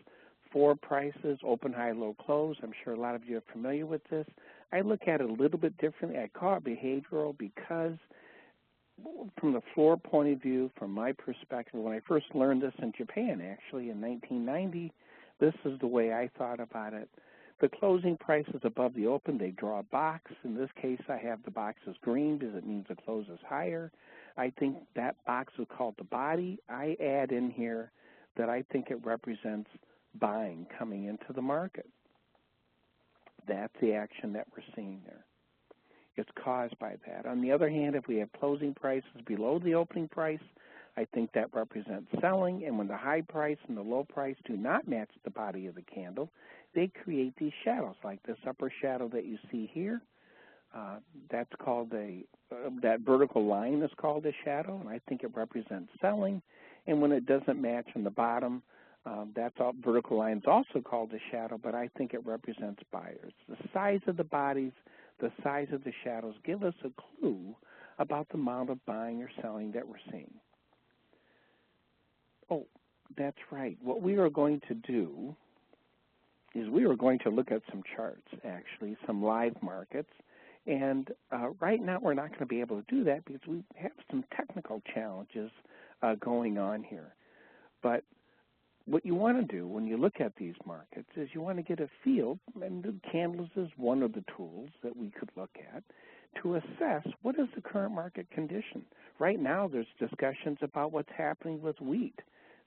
4 prices, open, high, low, close. I'm sure a lot of you are familiar with this. I look at it a little bit differently. I call it behavioral because from the floor point of view, from my perspective, when I first learned this in Japan, actually, in 1990, this is the way I thought about it. The closing price is above the open. They draw a box. In this case, I have the box as green because it means the close is higher. I think that box is called the body. I add in here that I think it represents buying coming into the market. That's the action that we're seeing there. It's caused by that. On the other hand, if we have closing prices below the opening price, I think that represents selling, and when the high price and the low price do not match the body of the candle, they create these shadows, like this upper shadow that you see here. That's called that vertical line is called a shadow, and I think it represents selling. And when it doesn't match on the bottom, vertical line is also called a shadow, but I think it represents buyers. The size of the bodies, the size of the shadows give us a clue about the amount of buying or selling that we're seeing. Oh, that's right. What we are going to do is we are going to look at some charts, actually, some live markets. And right now we're not going to be able to do that because we have some technical challenges going on here. But what you want to do when you look at these markets is you want to get a feel, and the candles is one of the tools that we could look at, to assess what is the current market condition. Right now there's discussions about what's happening with wheat,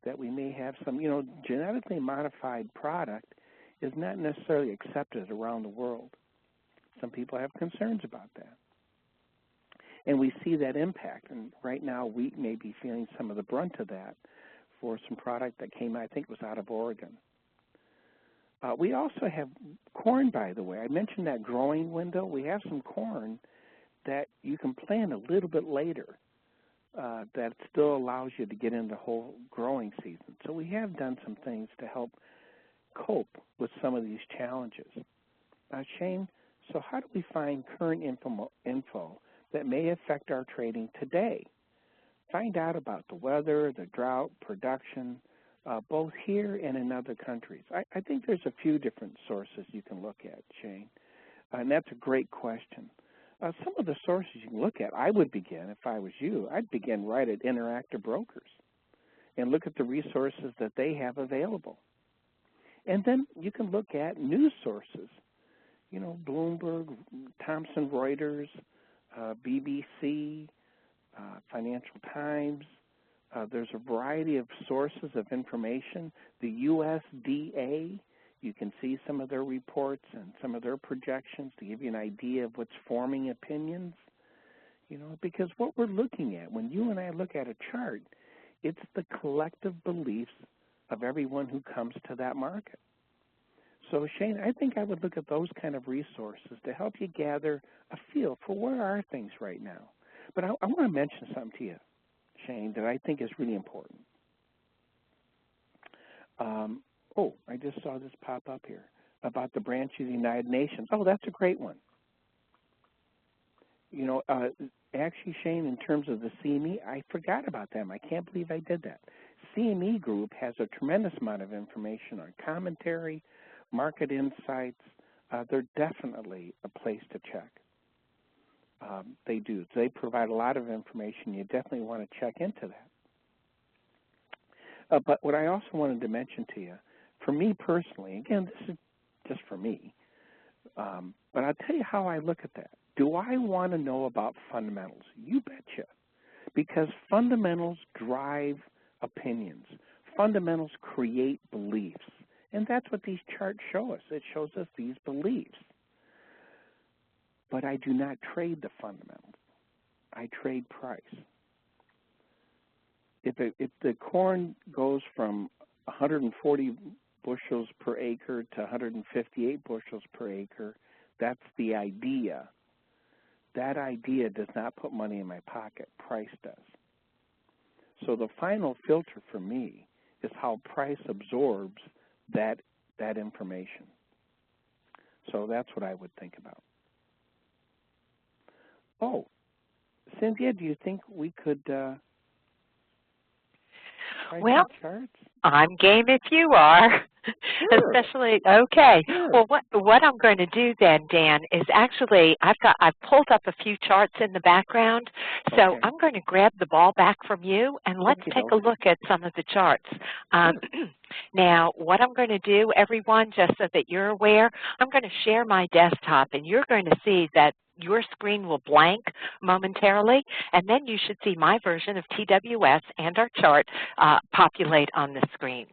that we may have some, genetically modified product is not necessarily accepted around the world. Some people have concerns about that. And we see that impact, and right now wheat may be feeling some of the brunt of that for some product that came, I think, was out of Oregon. We also have corn, by the way. I mentioned that growing window. We have some corn that you can plant a little bit later that still allows you to get in the whole growing season. So we have done some things to help cope with some of these challenges. Shane, so how do we find current info that may affect our trading today? Find out about the weather, the drought, production, both here and in other countries? I think there's a few different sources you can look at, Shane, and that's a great question. Some of the sources you can look at, I would begin, if I was you, I'd begin right at Interactive Brokers and look at the resources that they have available. And then you can look at news sources, you know, Bloomberg, Thomson Reuters, BBC, Financial Times. There's a variety of sources of information. The USDA, you can see some of their reports and some of their projections to give you an idea of what's forming opinions. You know, because what we're looking at, when you and I look at a chart, it's the collective beliefs of everyone who comes to that market. So, Shane, I think I would look at those kind of resources to help you gather a feel for where are things right now. But I want to mention something to you, Shane, that I think is really important. I just saw this pop up here about the branch of the United Nations. Oh, that's a great one. You know, actually, Shane, in terms of the CME, I forgot about them. I can't believe I did that. CME Group has a tremendous amount of information on commentary, market insights. They're definitely a place to check. They do. They provide a lot of information. You definitely want to check into that. But what I also wanted to mention to you, for me personally, again, this is just for me, but I'll tell you how I look at that. Do I want to know about fundamentals? You betcha. Because fundamentals drive opinions. Fundamentals create beliefs. And that's what these charts show us. It shows us these beliefs. But I do not trade the fundamentals. I trade price. If the corn goes from 140 bushels per acre to 158 bushels per acre, that's the idea. That idea does not put money in my pocket. Price does. So the final filter for me is how price absorbs that information. So that's what I would think about. Oh, Cynthia, do you think we could try some charts? I'm game if you are. Sure. Especially, okay. Sure. Well, what I'm going to do then, Dan, is actually I've pulled up a few charts in the background, so Okay. I'm going to grab the ball back from you and let's take a look at some of the charts. Now, what I'm going to do, everyone, just so that you're aware, I'm going to share my desktop, and you're going to see that your screen will blank momentarily, and then you should see my version of TWS and our chart populate on the screen.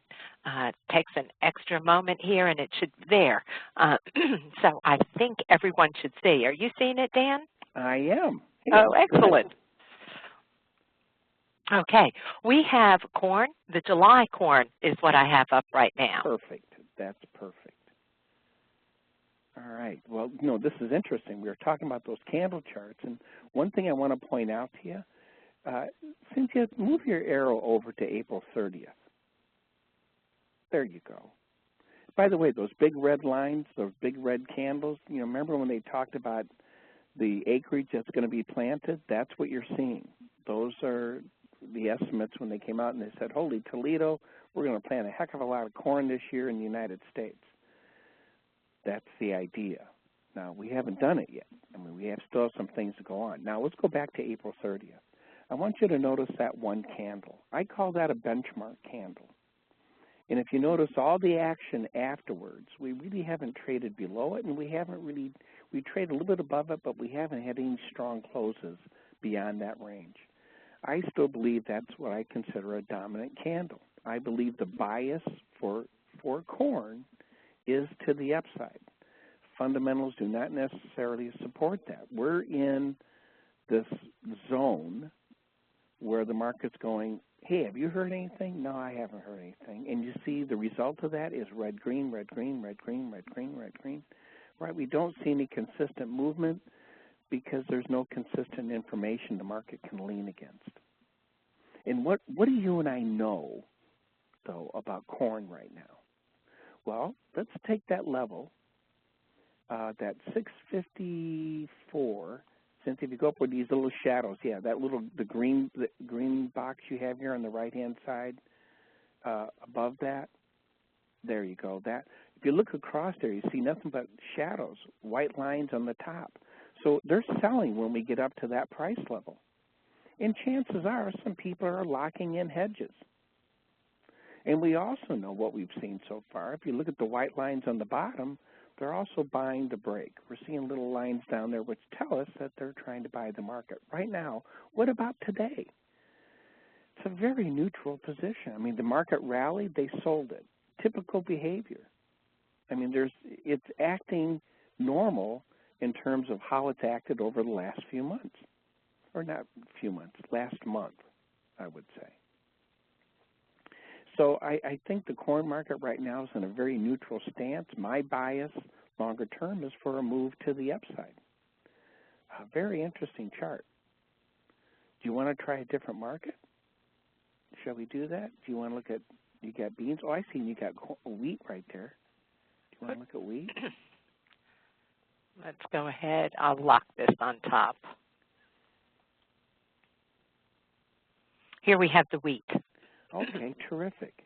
Takes an extra moment here, and it should there. So I think everyone should see. Are you seeing it, Dan? I am. Oh, excellent. Okay, we have corn. The July corn is what I have up right now. Perfect. That's perfect. All right. Well, no, this is interesting. We were talking about those candle charts, and one thing I want to point out to you, Cynthia, move your arrow over to April 30th. There you go. By the way, those big red lines, those big red candles, you know, remember when they talked about the acreage that's going to be planted? That's what you're seeing. Those are the estimates when they came out and they said, holy Toledo, we're going to plant a heck of a lot of corn this year in the United States. That's the idea. Now, we haven't done it yet. I mean, we still have some things to go on. Now, let's go back to April 30th. I want you to notice that one candle. I call that a benchmark candle. And if you notice all the action afterwards, we really haven't traded below it, and we trade a little bit above it, but we haven't had any strong closes beyond that range. I still believe that's what I consider a dominant candle. I believe the bias for corn is to the upside. Fundamentals do not necessarily support that. We're in this zone where the market's going, hey, have you heard anything? No, I haven't heard anything. And you see the result of that is red, green, red, green, red, green, red, green, red, green. Right? We don't see any consistent movement because there's no consistent information the market can lean against. And what do you and I know, though, about corn right now? Well, let's take that level, that 654. Since if you go up with these little shadows, yeah, that the green box you have here on the right-hand side, above that. There you go. That if you look across there, you see nothing but shadows, white lines on the top. So they're selling when we get up to that price level. And chances are some people are locking in hedges. And we also know what we've seen so far. If you look at the white lines on the bottom, they're also buying the break. We're seeing little lines down there which tell us that they're trying to buy the market. Right now, what about today? It's a very neutral position. I mean, the market rallied, they sold it. Typical behavior. I mean, it's acting normal in terms of how it's acted over the last few months. Or not few months, last month, I would say. So I think the corn market right now is in a very neutral stance. My bias longer term is for a move to the upside. A very interesting chart. Do you want to try a different market? Shall we do that? Do you want to look at, you got beans? Oh, I see you got wheat right there. Do you want to look at wheat? Let's go ahead. I'll lock this on top. Here we have the wheat. Okay, terrific.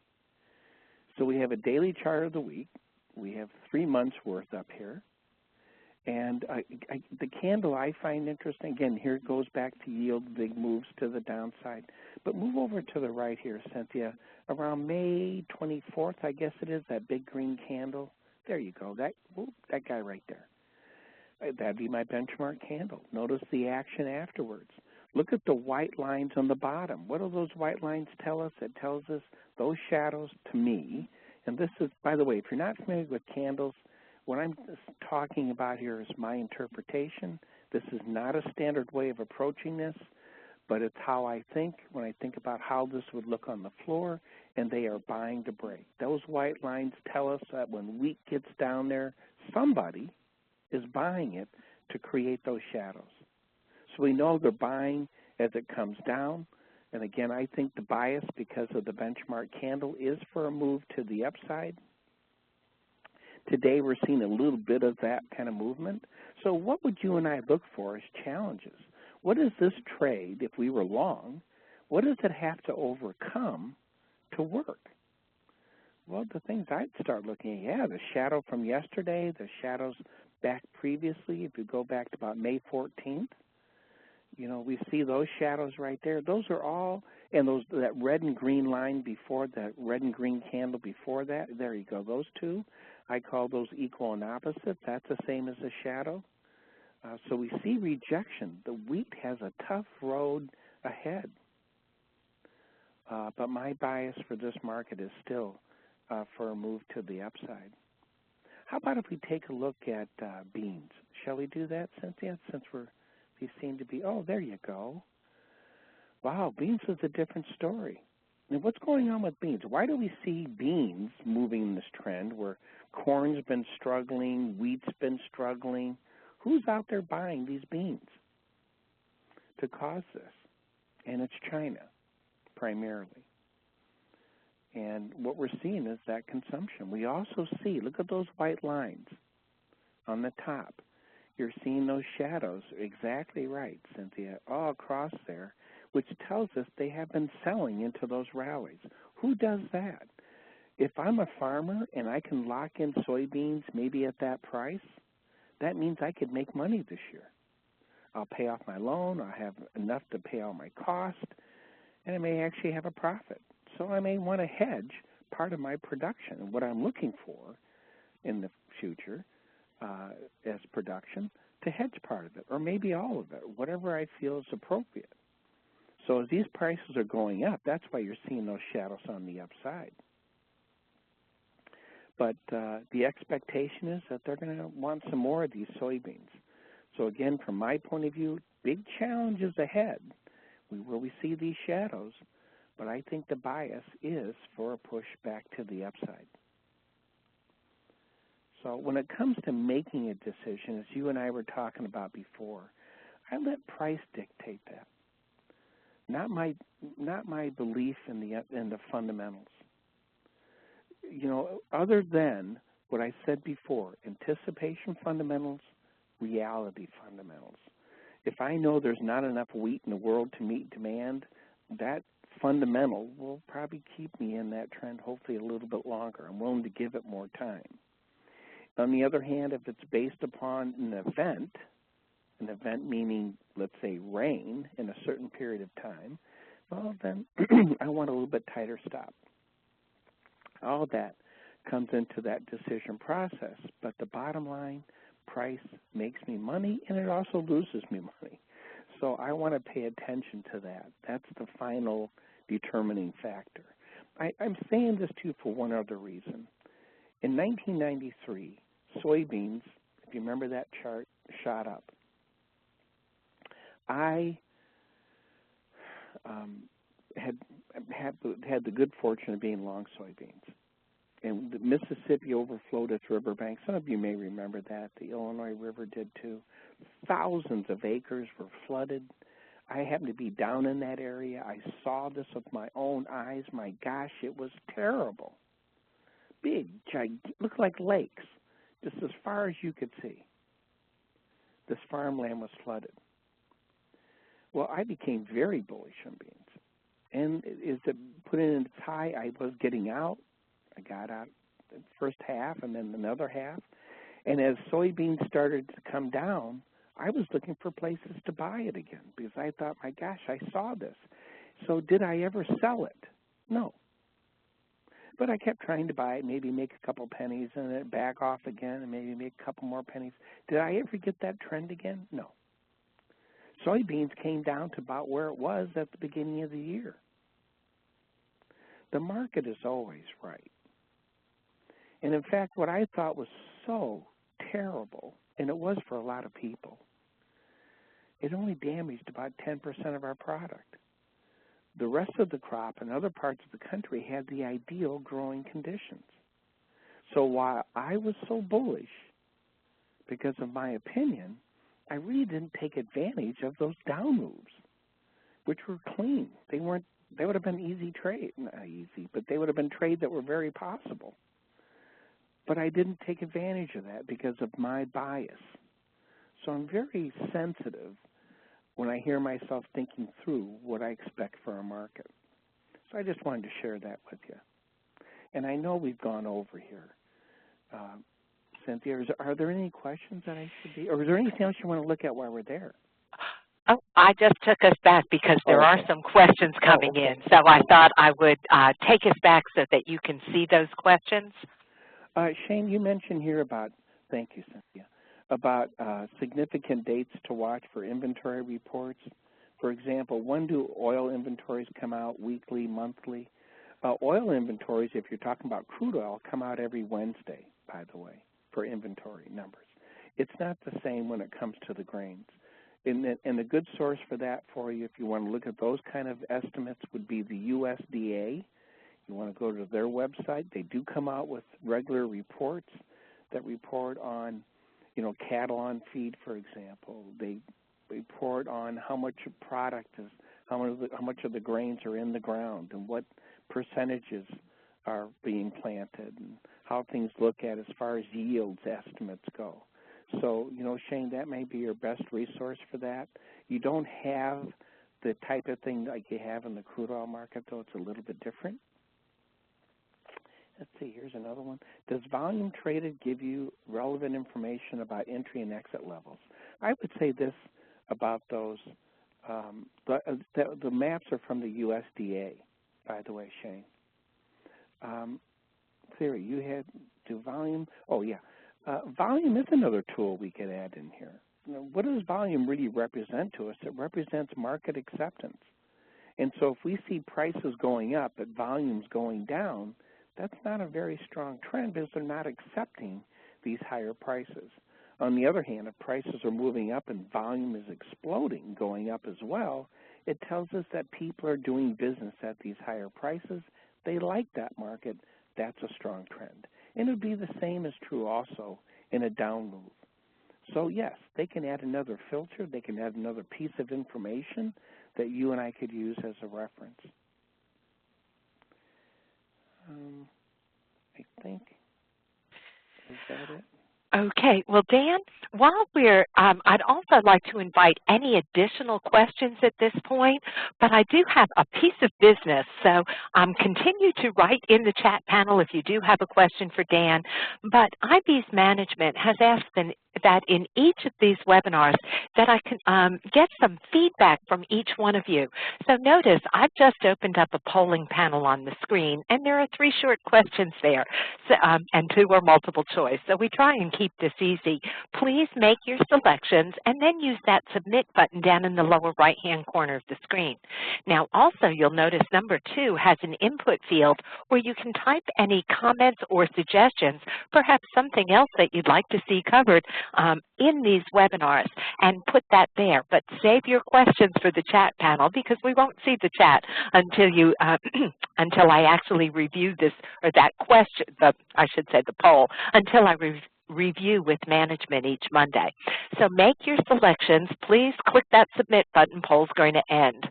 So we have a daily chart of the week. We have 3 months worth up here. And the candle I find interesting, again, here it goes back to yield, big moves to the downside. But move over to the right here, Cynthia. Around May 24th, I guess it is, that big green candle. There you go, that guy right there. That'd be my benchmark candle. Notice the action afterwards. Look at the white lines on the bottom. What do those white lines tell us? It tells us those shadows to me, and this is, by the way, if you're not familiar with candles, what I'm talking about here is my interpretation. This is not a standard way of approaching this, but it's how I think when I think about how this would look on the floor, and they are buying to break. Those white lines tell us that when wheat gets down there, somebody is buying it to create those shadows. So we know they're buying as it comes down. And again, I think the bias because of the benchmark candle is for a move to the upside. Today we're seeing a little bit of that kind of movement. So what would you and I look for as challenges? What is this trade, if we were long, what does it have to overcome to work? Well, the things I'd start looking at, the shadow from yesterday, the shadows back previously, if you go back to about May 14th, you know, we see those shadows right there. Those are all, and that red and green line before, that red and green candle before that, there you go, those two. I call those equal and opposite. That's the same as a shadow. So we see rejection. The wheat has a tough road ahead. But my bias for this market is still for a move to the upside. How about if we take a look at beans? Shall we do that, Cynthia, since we seem to be, oh, there you go. Wow, beans is a different story. Now, what's going on with beans? Why do we see beans moving in this trend where corn's been struggling, wheat's been struggling? Who's out there buying these beans to cause this? And it's China, primarily. And what we're seeing is that consumption. We also see, look at those white lines on the top. You're seeing those shadows, exactly right, Cynthia, all across there, which tells us they have been selling into those rallies. Who does that? If I'm a farmer and I can lock in soybeans maybe at that price, that means I could make money this year. I'll pay off my loan, I'll have enough to pay all my cost, and I may actually have a profit. So I may want to hedge part of my production and what I'm looking for in the future as production to hedge part of it, or maybe all of it, whatever I feel is appropriate. So as these prices are going up, that's why you're seeing those shadows on the upside. But the expectation is that they're going to want some more of these soybeans. So again, from my point of view, big challenges ahead where we see these shadows, but I think the bias is for a push back to the upside. So when it comes to making a decision, as you and I were talking about before, I let price dictate that, not my belief in the fundamentals. You know, other than what I said before, anticipation fundamentals, reality fundamentals. If I know there's not enough wheat in the world to meet demand, that fundamental will probably keep me in that trend hopefully a little bit longer. I'm willing to give it more time. On the other hand, if it's based upon an event meaning, let's say, rain in a certain period of time, well, then I want a little bit tighter stop. All that comes into that decision process, but the bottom line, price makes me money, and it also loses me money. So I want to pay attention to that. That's the final determining factor. I'm saying this to you for one other reason. In 1993, soybeans, if you remember that chart, shot up. I had the good fortune of being long soybeans. And the Mississippi overflowed its riverbank. Some of you may remember that. The Illinois River did too. Thousands of acres were flooded. I happened to be down in that area. I saw this with my own eyes. My gosh, it was terrible. Big, looked like lakes, just as far as you could see. This farmland was flooded. Well, I became very bullish on beans. And as it put in its high, I was getting out. I got out the first half and then another half. And as soybeans started to come down, I was looking for places to buy it again because I thought, my gosh, I saw this. So did I ever sell it? No. But I kept trying to buy it, maybe make a couple pennies and then back off again and maybe make a couple more pennies. Did I ever get that trend again? No. Soybeans came down to about where it was at the beginning of the year. The market is always right. And in fact, what I thought was so terrible, and it was for a lot of people, it only damaged about 10% of our product. The rest of the crop in other parts of the country had the ideal growing conditions. So while I was so bullish because of my opinion, I really didn't take advantage of those down moves, which were clean. They would have been easy trade, not easy, but they would have been trade that were very possible. But I didn't take advantage of that because of my bias. So I'm very sensitive when I hear myself thinking through what I expect for a market. So I just wanted to share that with you. And I know we've gone over here. Cynthia, are there any questions that I should be, or is there anything else you want to look at while we're there? Oh, I just took us back because there are some questions coming in. So I thought I would take us back so that you can see those questions. Shane, you mentioned here about, thank you, Cynthia, about significant dates to watch for inventory reports. For example, when do oil inventories come out, weekly, monthly? Oil inventories, if you're talking about crude oil, come out every Wednesday, by the way, for inventory numbers. It's not the same when it comes to the grains. And a good source for that for you, if you want to look at those kind of estimates, would be the USDA. You want to go to their website. They do come out with regular reports that report on, cattle on feed, for example. They report on how much product is, how much of the grains are in the ground and what percentages are being planted and how things look at as far as yields estimates go. So, Shane, that may be your best resource for that. You don't have the type of thing like you have in the crude oil market, though it's a little bit different. Let's see, here's another one. Does volume traded give you relevant information about entry and exit levels? I would say this about those. The maps are from the USDA, by the way, Shane. Theory, you had do volume. Oh, yeah. Volume is another tool we could add in here. What does volume really represent to us? It represents market acceptance. And so if we see prices going up but volumes going down, that's not a very strong trend because they're not accepting these higher prices. On the other hand, if prices are moving up and volume is exploding, going up as well, it tells us that people are doing business at these higher prices. They like that market. That's a strong trend. And it would be the same as true also in a down move. So, yes, they can add another filter. They can add another piece of information that you and I could use as a reference. I think, is that it? Okay, well, Dan, while we're, I'd also like to invite any additional questions at this point, but I do have a piece of business, so continue to write in the chat panel if you do have a question for Dan. But IB's management has asked that in each of these webinars that I can get some feedback from each one of you. So notice I've just opened up a polling panel on the screen, and there are 3 short questions there, so, and 2 are multiple choice. So we try and keep this easy. Please make your selections and then use that submit button down in the lower right-hand corner of the screen. Now also you'll notice number 2 has an input field where you can type any comments or suggestions, perhaps something else that you'd like to see covered in these webinars, and put that there. But save your questions for the chat panel because we won't see the chat until you until I actually review this, or that question, I should say the poll, until I review with management each Monday. So make your selections. Please click that submit button. Poll's going to end.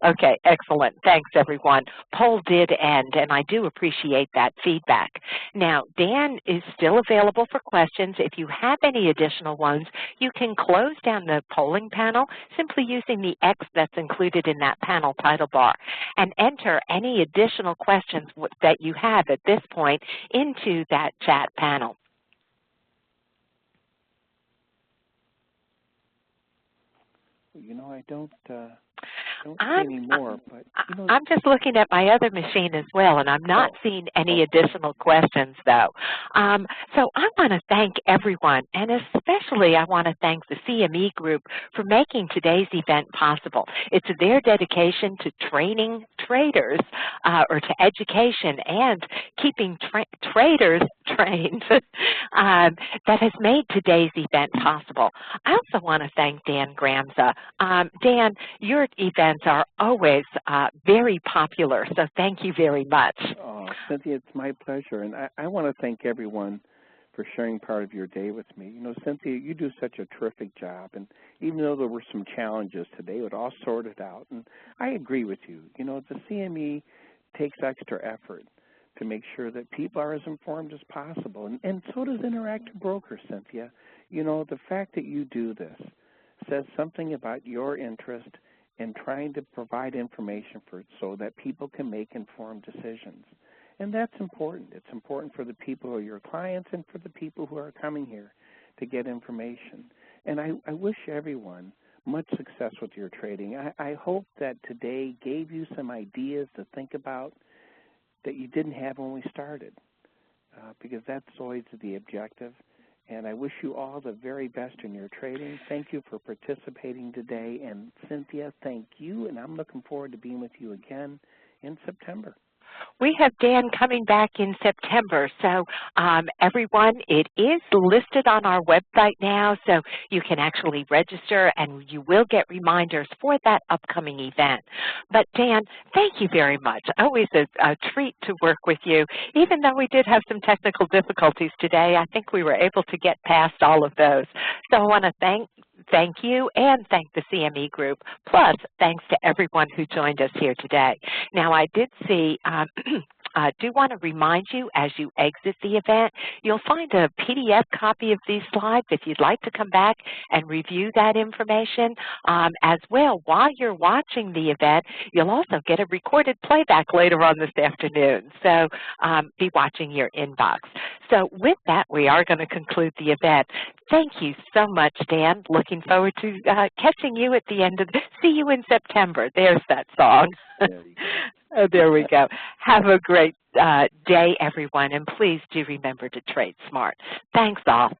Okay, excellent. Thanks, everyone. Poll did end, and I do appreciate that feedback. Now, Dan is still available for questions. If you have any additional ones, you can close down the polling panel simply using the X that's included in that panel title bar and enter any additional questions that you have at this point into that chat panel. You know, I don't see any more, but you know, I'm just looking at my other machine as well, and I'm not seeing any additional questions, though. So I want to thank everyone, and especially I want to thank the CME group for making today's event possible. It's their dedication to training traders, or to education and keeping traders trained that has made today's event possible. I also want to thank Dan Gramza. Dan, your events are always very popular, so thank you very much. Oh, Cynthia, it's my pleasure, and I want to thank everyone for sharing part of your day with me. You know, Cynthia, you do such a terrific job, and even though there were some challenges today, it all sorted out, and I agree with you. You know, the CME takes extra effort to make sure that people are as informed as possible, and so does Interactive Brokers, Cynthia. You know, the fact that you do this says something about your interest in trying to provide information so that people can make informed decisions. And that's important. It's important for the people who are your clients and for the people who are coming here to get information. And I wish everyone much success with your trading. I hope that today gave you some ideas to think about that you didn't have when we started, because that's always the objective. And I wish you all the very best in your trading. Thank you for participating today. And Cynthia, thank you. And I'm looking forward to being with you again in September. We have Dan coming back in September, so everyone, it is listed on our website now, so you can actually register and you will get reminders for that upcoming event. But Dan, thank you very much. Always a treat to work with you. Even though we did have some technical difficulties today, I think we were able to get past all of those. So I want to thank you and thank the CME group, plus thanks to everyone who joined us here today. Now, I did see, I do want to remind you as you exit the event, you'll find a PDF copy of these slides if you'd like to come back and review that information. As well, while you're watching the event, you'll also get a recorded playback later on this afternoon. So be watching your inbox. So with that, we are going to conclude the event. Thank you so much, Dan. Looking forward to catching you at the end of see you in September. There's that song. There we go. Have a great day, everyone, and please do remember to trade smart. Thanks all.